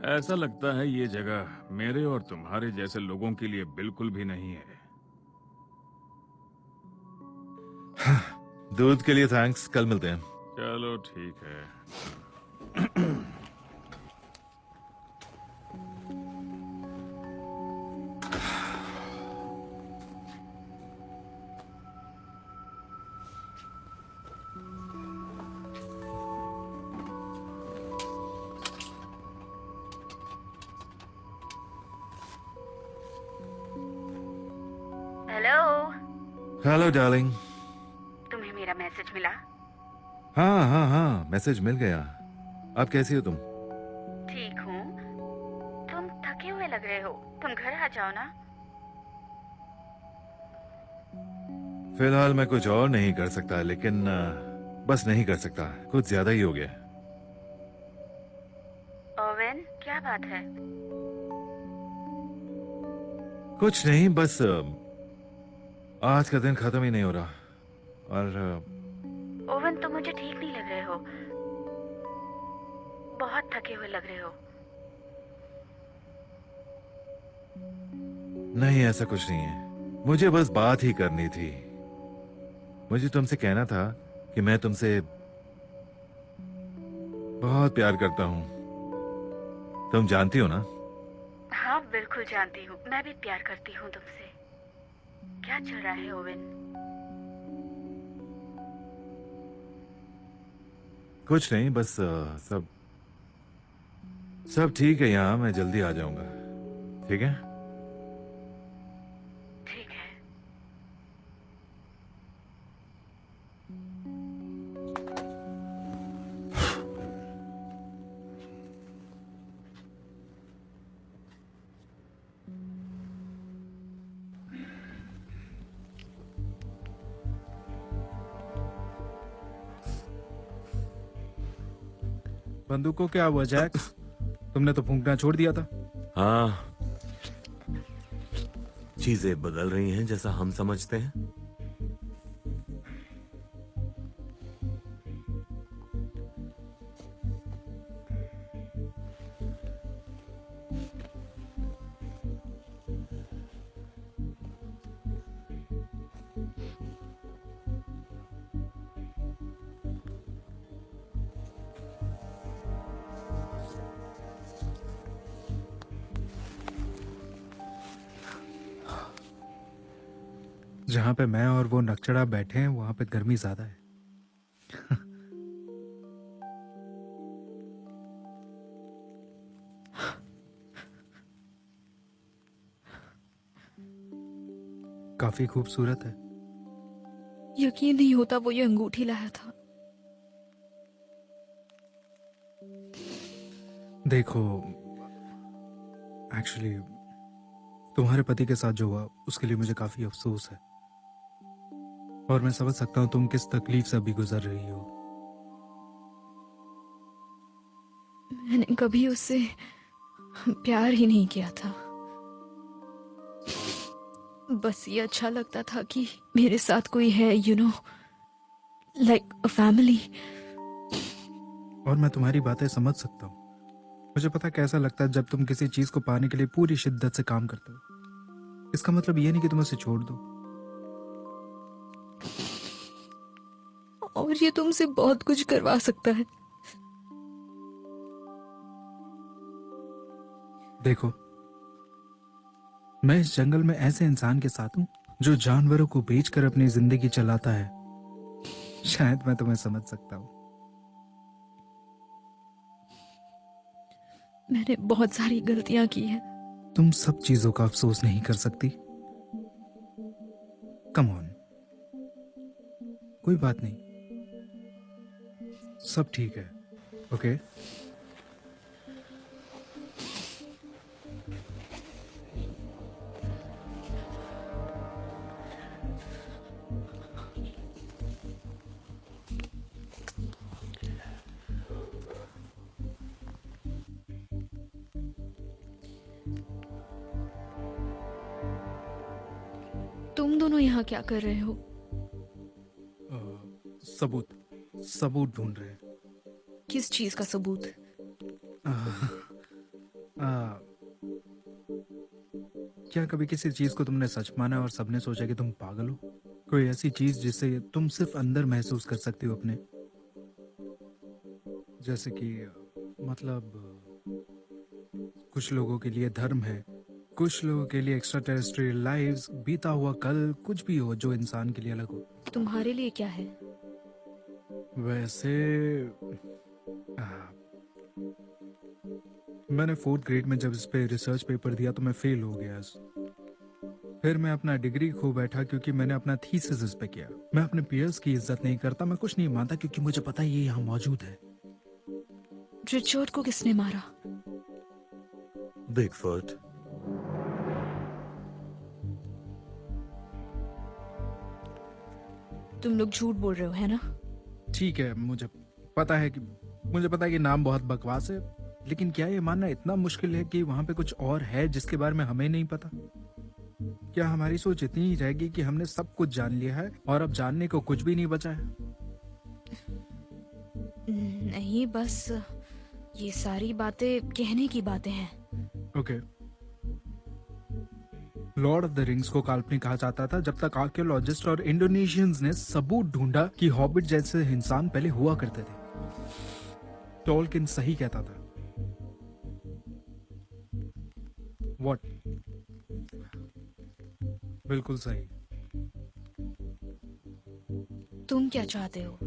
ऐसा लगता है ये जगह मेरे और तुम्हारे जैसे लोगों के लिए बिल्कुल भी नहीं है। दूध के लिए थैंक्स, कल मिलते हैं। चलो ठीक है। Hello, hello darling. तुम्हें मेरा मैसेज मिला? हाँ, मैसेज मिल गया। अब कैसी हो तुम? ठीक हूँ। तुम थके हुए लग रहे हो, तुम घर आ जाओ ना। फिलहाल मैं कुछ और नहीं कर सकता, लेकिन बस नहीं कर सकता, कुछ ज्यादा ही हो गया। ओवेन, क्या बात है? कुछ नहीं, बस आज का दिन खत्म ही नहीं हो रहा। और ओवन, तुम मुझे ठीक नहीं लग रहे हो, बहुत थके हुए लग रहे हो। नहीं, ऐसा कुछ नहीं है। मुझे बस बात ही करनी थी। मुझे तुमसे कहना था कि मैं तुमसे बहुत प्यार करता हूँ। तुम जानती हो ना? हाँ, बिल्कुल जानती हूँ। मैं भी प्यार करती हूँ तुमसे। क्या चल रहा है ओवेन? कुछ नहीं, बस सब ठीक है यहाँ। मैं जल्दी आ जाऊंगा, ठीक है? ठीक है। बंदूक को क्या हुआ जैक? तुमने तो फूंकना छोड़ दिया था। हाँ, चीजें बदल रही हैं जैसा हम समझते हैं। जहां पे मैं और वो नकचड़ा बैठे हैं वहां पे गर्मी ज्यादा है। काफी खूबसूरत है। यकीन नहीं होता वो ये अंगूठी लाया था। देखो, एक्चुअली तुम्हारे पति के साथ जो हुआ उसके लिए मुझे काफी अफसोस है, और मैं समझ सकता हूं तुम किस तकलीफ से अभी गुजर रही हो। मैंने कभी उससे प्यार ही नहीं किया था। बस ये अच्छा लगता था कि मेरे साथ कोई है, you know, like a family. और मैं तुम्हारी बातें समझ सकता हूँ। मुझे पता कैसा लगता है जब तुम किसी चीज को पाने के लिए पूरी शिद्दत से काम करते हो। इसका मतलब ये नहीं कि तुम उसे छोड़ दो। और ये तुमसे बहुत कुछ करवा सकता है। देखो, मैं इस जंगल में ऐसे इंसान के साथ हूं जो जानवरों को बेचकर अपनी जिंदगी चलाता है। शायद मैं तुम्हें समझ सकता हूं। मैंने बहुत सारी गलतियां की हैं। तुम सब चीजों का अफसोस नहीं कर सकती। कम ऑन, कोई बात नहीं, सब ठीक है। ओके? तुम दोनों यहाँ क्या कर रहे हो? सबूत ढूंढ रहे हैं। किस चीज का सबूत? क्या कभी किसी चीज को तुमने सच माना और सबने सोचा कि तुम पागल हो? कोई ऐसी चीज जिसे तुम सिर्फ अंदर महसूस कर सकते हो अपने, जैसे कि मतलब कुछ लोगों के लिए धर्म है, कुछ लोगों के लिए एक्स्ट्रा टेरेस्ट्रियल लाइव्स, बीता हुआ कल, कुछ भी हो जो इंसान के लिए अलग हो। तुम्हारे लिए क्या है? वैसे मैंने 4th ग्रेड में जब इस पे रिसर्च पेपर दिया तो मैं फेल हो गया। फिर मैं अपना डिग्री खो बैठा क्योंकि मैंने अपना थीसिस इस पे किया। मैं अपने पीयर्स की इज्जत नहीं करता, मैं कुछ नहीं मानता क्योंकि मुझे पता है ये यहाँ मौजूद है। रिचर्ड को किसने मारा? बिगफुट। तुम लोग झूठ बोल रहे हो, है ना? ठीक है, मुझे पता है कि नाम बहुत बकवास है, लेकिन क्या ये मानना इतना मुश्किल है कि वहां पे कुछ और है जिसके बारे में हमें नहीं पता? क्या हमारी सोच इतनी ही रहेगी कि हमने सब कुछ जान लिया है और अब जानने को कुछ भी नहीं बचा है? नहीं, बस ये सारी बातें कहने की बातें हैं। Okay. Lord of the rings को काल्पनिक कहा जाता था जब तक आर्कियोलॉजिस्ट और इंडोनेशियंस ने सबूत ढूंढा कि हॉबिट जैसे इंसान पहले हुआ करते थे। टोल्किन सही कहता था। व्हाट? बिल्कुल सही। तुम क्या चाहते हो?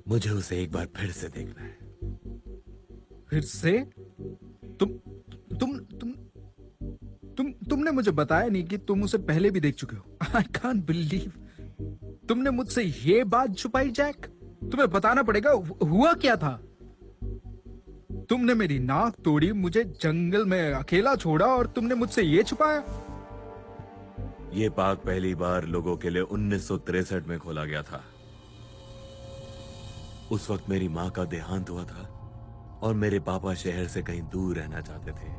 मुझे उसे एक बार फिर से देखना है। फिर से? तुमने मुझे बताया नहीं कि तुम उसे पहले भी देख चुके हो। आई कांट बिलीव तुमने मुझसे ये बात छुपाई जैक। तुम्हें बताना पड़ेगा हुआ क्या था। तुमने मेरी नाक तोड़ी, मुझे जंगल में अकेला छोड़ा और तुमने मुझसे ये छुपाया। ये पार्क पहली बार लोगों के लिए 1963 में खोला गया था। उस वक्त मेरी माँ का देहांत हुआ था और मेरे पापा शहर से कहीं दूर रहना चाहते थे।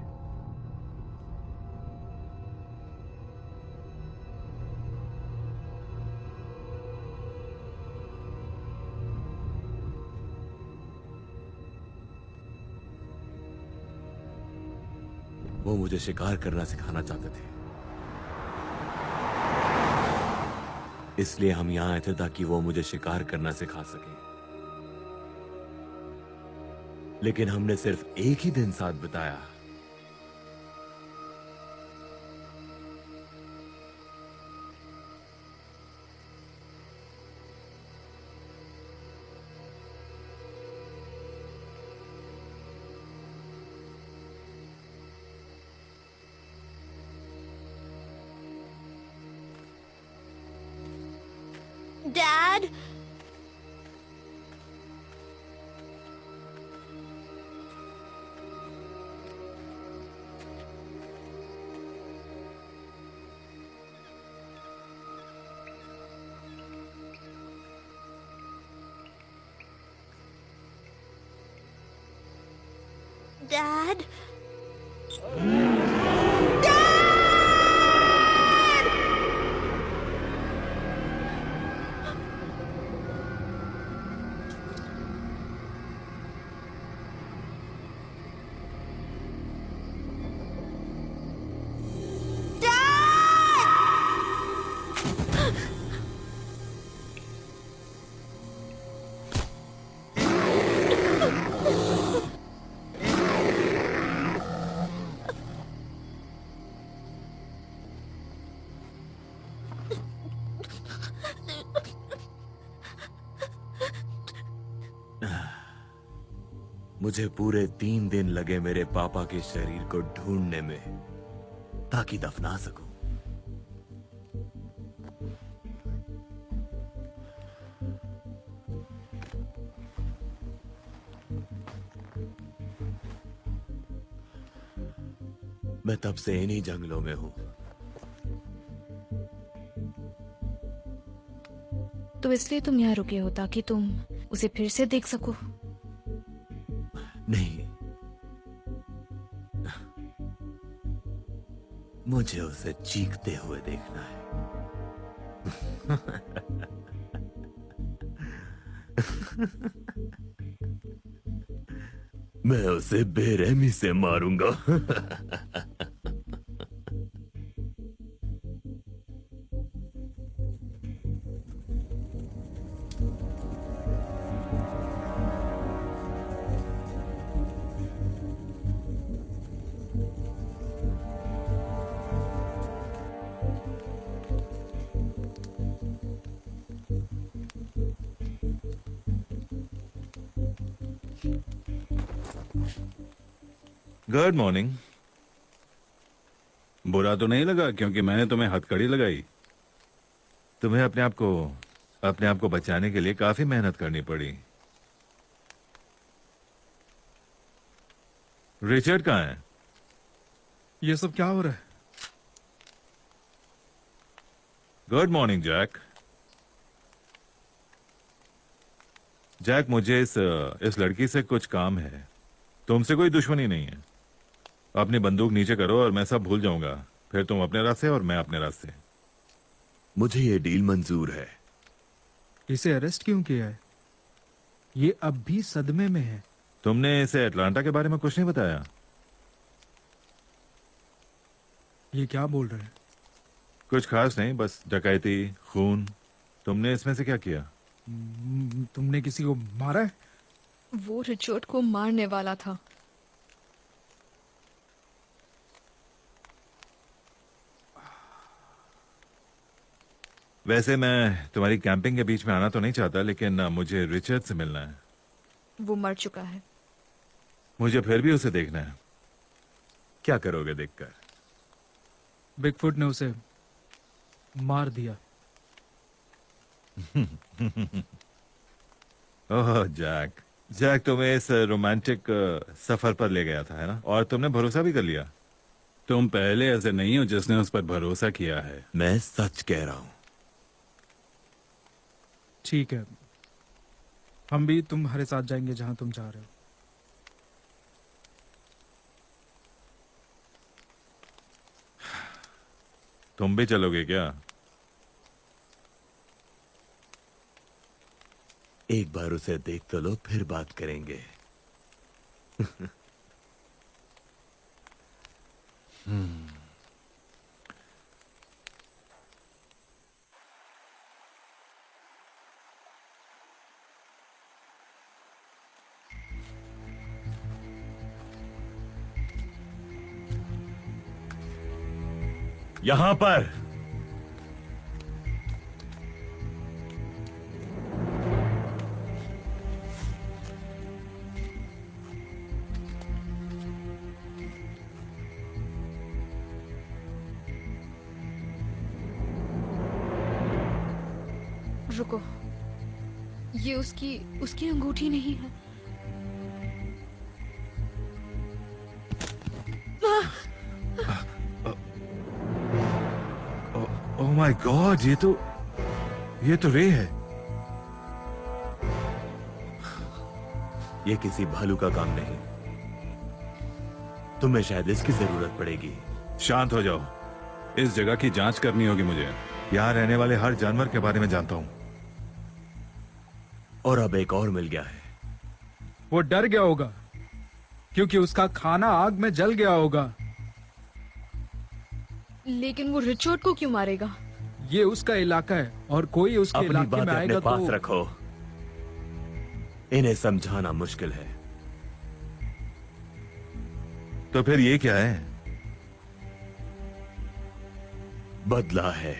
वो मुझे शिकार करना सिखाना चाहते थे, इसलिए हम यहां आए थे ताकि वो मुझे शिकार करना सिखा सके। लेकिन हमने सिर्फ एक ही दिन साथ बिताया। Dad? Dad? मुझे पूरे 3 दिन लगे मेरे पापा के शरीर को ढूंढने में ताकि दफना सकूं। मैं तब से इन्हीं जंगलों में हूं। तो इसलिए तुम यहाँ रुके हो ताकि तुम उसे फिर से देख सको? नहीं, मुझे उसे चीखते हुए देखना है। मैं उसे बेरहमी से मारूंगा। Good morning. बुरा तो नहीं लगा क्योंकि मैंने तुम्हें हथकड़ी लगाई? तुम्हें अपने आप को बचाने के लिए काफी मेहनत करनी पड़ी। रिचर्ड कहाँ है? ये सब क्या हो रहा है? Good morning Jack. जैक, मुझे इस लड़की से कुछ काम है। तुमसे कोई दुश्मनी नहीं है। अपनी बंदूक नीचे करो और मैं सब भूल जाऊंगा। फिर तुम अपने रास्ते और मैं अपने रास्ते। मुझे ये डील मंजूर है। इसे अरेस्ट क्यों किया है? ये अब भी सदमे में है। तुमने इसे अटलांटा के बारे में कुछ नहीं बताया? ये क्या बोल रहे हैं? कुछ खास नहीं, बस डकैती, खून। तुमने इसमें से क्या किया? तुमने किसी को मारा है? वो रिचर्ड को मारने वाला था। वैसे मैं तुम्हारी कैंपिंग के बीच में आना तो नहीं चाहता, लेकिन मुझे रिचर्ड से मिलना है। वो मर चुका है। मुझे फिर भी उसे देखना है। क्या करोगे देखकर? बिगफुट ने उसे मार दिया। ओह जैक, जैक तुम्हें इस रोमांटिक सफर पर ले गया था, है ना? और तुमने भरोसा भी कर लिया। तुम पहले ऐसे नहीं हो जिसने उस पर भरोसा किया है। मैं सच कह रहा हूं। ठीक है, हम भी तुम्हारे साथ जाएंगे जहां तुम जा रहे हो। तुम भी चलोगे क्या? एक बार उसे देख तो लो, फिर बात करेंगे। यहां पर रुको, ये उसकी उसकी अंगूठी नहीं है। ओह माय गॉड, ये तो रे है। यह किसी भालू का काम नहीं। तुम्हें शायद इसकी जरूरत पड़ेगी। शांत हो जाओ, इस जगह की जांच करनी होगी मुझे। यहाँ रहने वाले हर जानवर के बारे में जानता हूँ। और अब एक और मिल गया है। वो डर गया होगा क्योंकि उसका खाना आग में जल गया होगा। लेकिन वो रिचर्ड को क्यों मारेगा? ये उसका इलाका है और कोई उसके अपनी इलाके बातें में अपने आएगा पास तो रखो। इन्हें समझाना मुश्किल है। तो फिर ये क्या है? बदला है।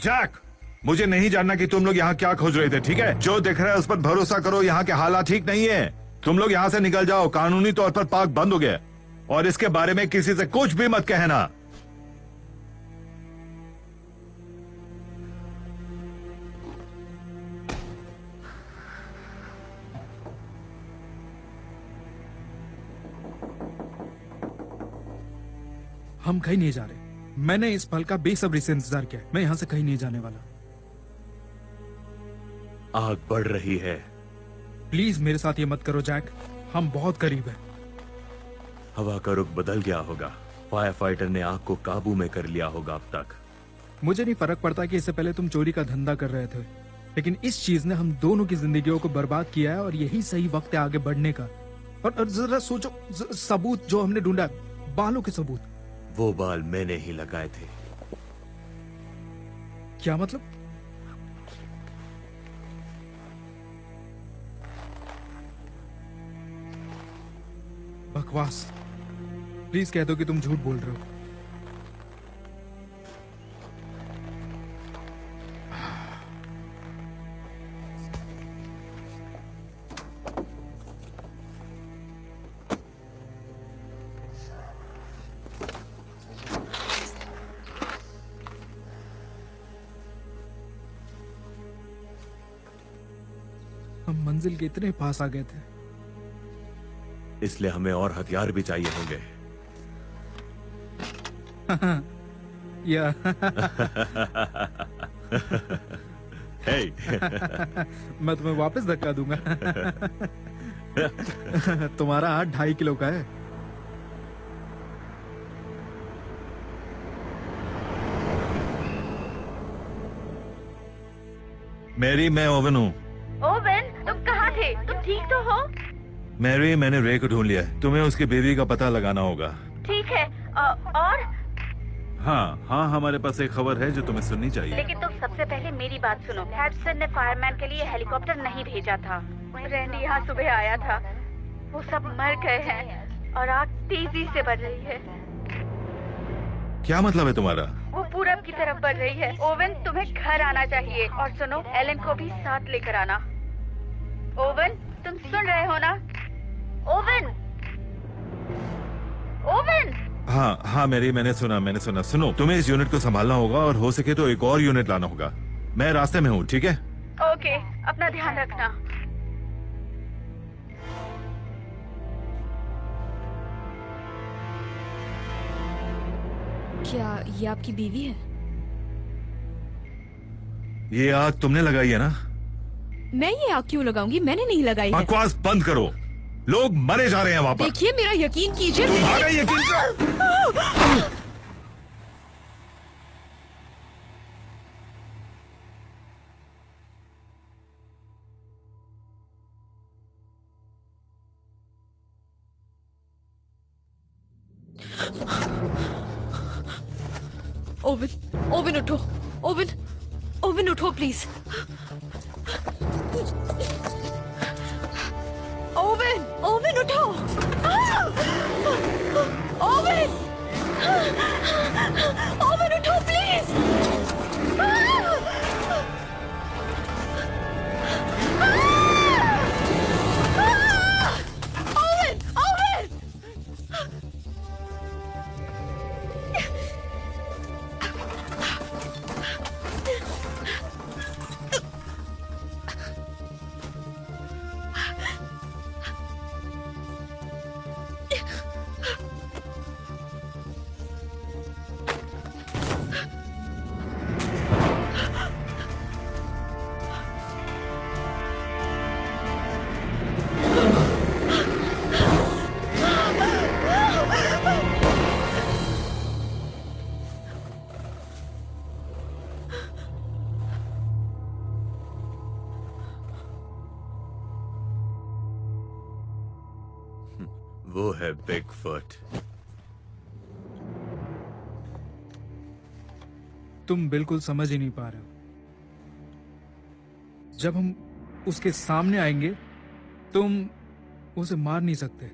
जैक, मुझे नहीं जानना कि तुम लोग यहाँ क्या खोज रहे थे, ठीक है? जो दिख रहा है उस पर भरोसा करो। यहाँ के हालात ठीक नहीं है। तुम लोग यहाँ से निकल जाओ। कानूनी तौर पर पार्क बंद हो गया और इसके बारे में किसी से कुछ भी मत कहना। हम कहीं नहीं जा रहे। मैंने इस पल का बेसब्री से इंतजार किया। मैं यहाँ से कहीं नहीं जाने वाला। आग बढ़ रही है। प्लीज मेरे साथ ये मत करो जैक, हम बहुत करीब हैं। हवा का रुख बदल गया होगा। फायर फाइटर ने आग को काबू में कर लिया होगा अब तक। मुझे नहीं फर्क पड़ता कि इससे पहले तुम चोरी का धंधा कर रहे थे, लेकिन इस चीज ने हम दोनों की जिंदगियों को बर्बाद किया है और यही सही वक्त है आगे बढ़ने का। और जरा सोचो, सबूत जो हमने ढूंढा, बालों के सबूत। वो बाल मैंने ही लगाए थे। क्या मतलब? बकवास। प्लीज कह दो कि तुम झूठ बोल रहे हो। हम मंजिल के इतने पास आ गए थे। इसलिए हमें और हथियार भी चाहिए होंगे। या हे, मैं तुम्हें वापस धक्का दूंगा। तुम्हारा हाथ 2.5 किलो का है। मैरी, मैं ओवन हूँ। ओवन, तुम कहाँ थे? तुम ठीक तो हो? मैरी, मैंने रे को ढूंढ लिया है। तुम्हें उसकी बीवी का पता लगाना होगा। ठीक है। और? हाँ, हमारे पास एक खबर है जो तुम्हें सुननी चाहिए। लेकिन तुम सबसे पहले मेरी बात सुनो। हैडसन ने फायरमैन के लिए हेलीकॉप्टर नहीं भेजा था। रैंडी यहाँ सुबह आया था। वो सब मर गए हैं और आग तेजी से बढ़ रही है। क्या मतलब है तुम्हारा? वो पूरब की तरफ बढ़ रही है। ओवन, तुम्हें घर आना चाहिए। और सुनो, एलन को भी साथ लेकर आना। ओवन, तुम सुन रहे हो ना? Oven, oven. हाँ मैरी, मैंने सुना। सुनो, तुम्हें इस यूनिट को संभालना होगा और हो सके तो एक और यूनिट लाना होगा। मैं रास्ते में हूँ, ठीक है? ओके, अपना ध्यान रखना। क्या ये आपकी बीवी है? ये आग तुमने लगाई है ना? मैं ये आग क्यों लगाऊंगी? मैंने नहीं लगाई है। बकवास बंद करो, लोग मरे जा रहे हैं वहां पर। देखिए मेरा यकीन कीजिए। तुम्हारा यकीन कर। ओविन, ओविन उठो, ओविन, ओविन उठो प्लीज। ओविन, ओविन उठो। ओविन, ओविन उठो प्लीज। Owen, Owen. वो है बिगफुट। तुम बिल्कुल समझ ही नहीं पा रहे हो। जब हम उसके सामने आएंगे तुम उसे मार नहीं सकते।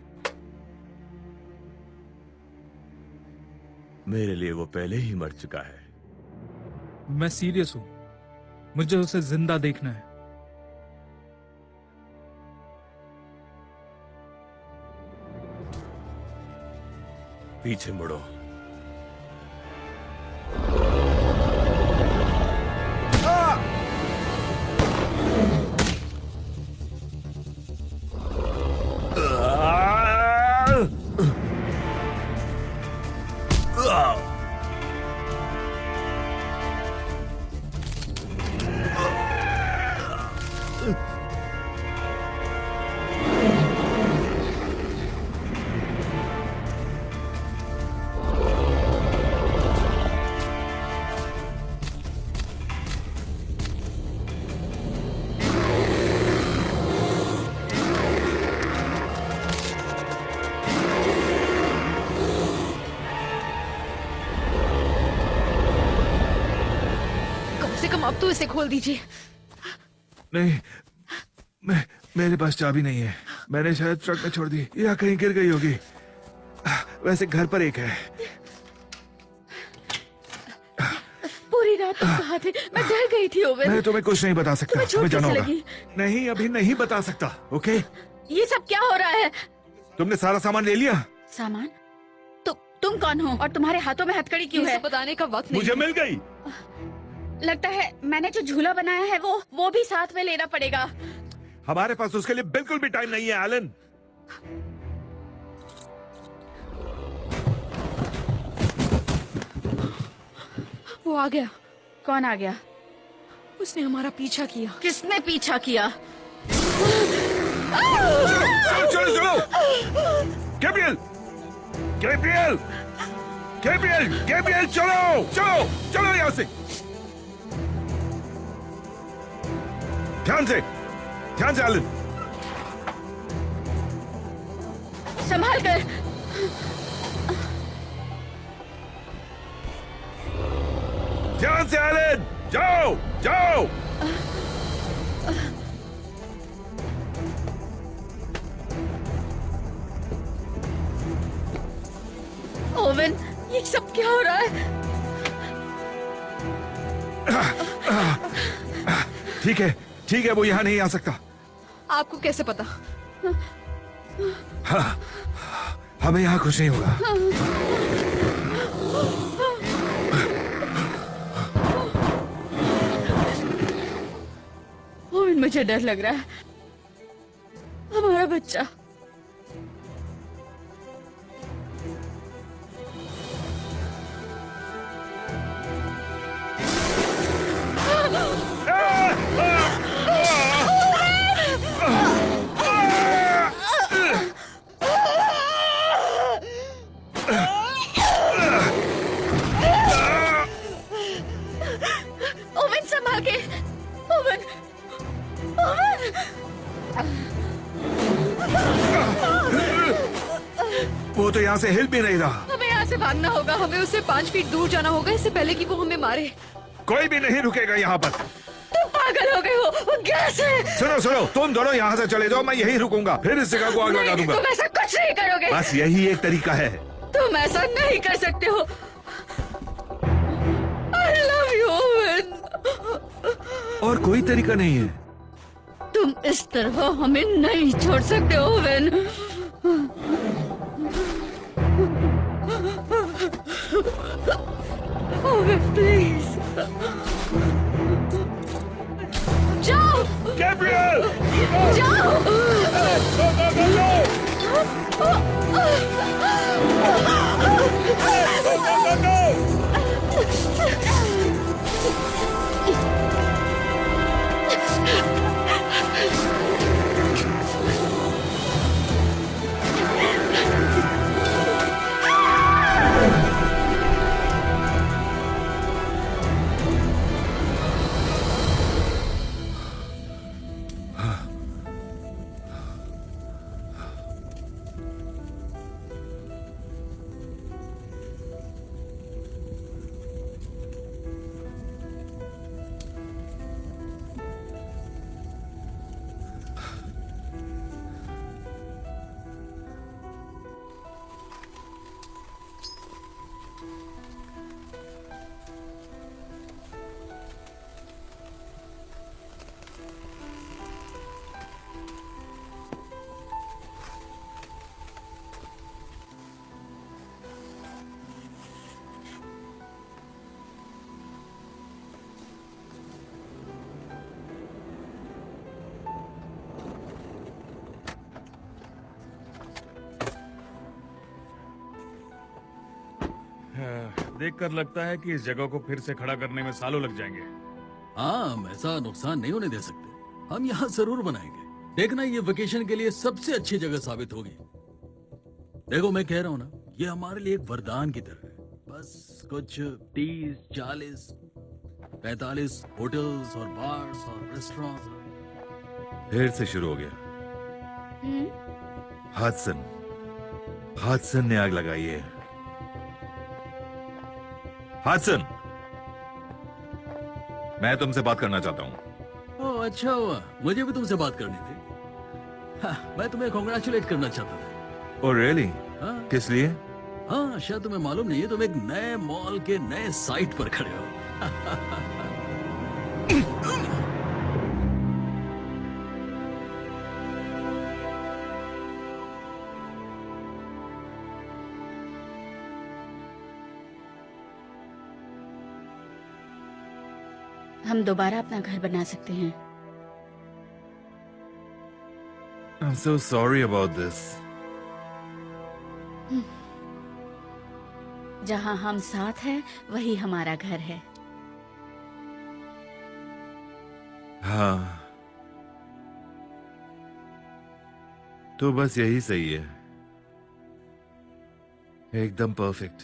मेरे लिए वो पहले ही मर चुका है। मैं सीरियस हूं, मुझे उसे जिंदा देखना है। पीछे मुड़ो। अब तो इसे खोल दीजिए। नहीं, मेरे पास चाबी नहीं है। मैंने शायद ट्रक में छोड़ दी या कहीं गिर गई होगी। वैसे घर पर एक है। पूरी रात तुम कहाँ थे? मैं डर गई थी ओवन। मैं तुम्हें कुछ नहीं बता सकता। तुम्हें चोट तुम्हें जाना कैसे होगा। लगी? नहीं, अभी नहीं बता सकता। ओके? ये सब क्या हो रहा है? तुमने सारा सामान ले लिया? सामान? तुम कौन हो और तुम्हारे हाथों में हथकड़ी क्यों है? बताने का वक्त नहीं। मुझे मिल गई। लगता है मैंने जो झूला बनाया है वो भी साथ में लेना पड़ेगा। हमारे पास उसके लिए बिल्कुल भी टाइम नहीं है एलन। वो आ गया। कौन आ गया? उसने हमारा पीछा किया। किसने पीछा किया? चलो चलो चलो। गैब्रियल, गैब्रियल, गैब्रियल, गैब्रियल, चलो चलो चलो यहाँ से। ध्यान से एलन। संभाल कर। ध्यान से एलन, जाओ जाओ। ओवन, ये सब क्या हो रहा है? ठीक है, वो यहाँ नहीं आ सकता। आपको कैसे पता? हाँ, हमें यहाँ कुछ नहीं होगा। ओवन, मुझे डर लग रहा है। हमारा बच्चा। तो यहाँ से हिल भी नहीं रहा। हमें यहाँ से भागना होगा, हमें उससे 5 फीट दूर जाना होगा इससे पहले कि वो हमें मारे। कोई भी नहीं रुकेगा यहाँ पर। तुम पागल हो गए हो, वो गैस है। सुनो सुनो, तुम दोनों यहाँ से चले जाओ, मैं यहीं रुकूंगा, फिर इस जगह को आग लगा दूंगा। तुम ऐसा कुछ नहीं करोगे। बस यही एक तरीका है। तुम ऐसा नहीं कर सकते हो। I love you, Owen. और कोई तरीका नहीं है। तुम इस तरह हमें नहीं छोड़ सकते, ओवेन। ओवेन प्लीज जाओ। गैब्रियल! जाओ। देखकर लगता है कि इस जगह को फिर से खड़ा करने में सालों लग जाएंगे। हाँ, हम ऐसा नुकसान नहीं होने दे सकते। हम यहाँ जरूर बनाएंगे। देखना, ये वेकेशन के लिए सबसे अच्छी जगह साबित होगी। देखो, मैं कह रहा हूँ ना, ये हमारे लिए एक वरदान की तरह है। बस कुछ 30, 40, 45 होटल्स और बार्स और रेस्टोरेंट। फिर से शुरू हो गया। हादसन ने आग लगाई है। हादसन, मैं तुमसे बात करना चाहता हूँ। ओह, अच्छा हुआ, मुझे भी तुमसे बात करनी थी। हाँ, मैं तुम्हें कॉन्ग्रेचुलेट करना चाहता था। Oh really? हाँ। किस लिए? हाँ, शायद तुम्हें मालूम नहीं है, तुम एक नए मॉल के नए साइट पर खड़े हो। हम दोबारा अपना घर बना सकते हैं। I'm so sorry about this. जहाँ हम साथ हैं, वही हमारा घर है। हाँ, तो बस यही सही है। एकदम परफेक्ट।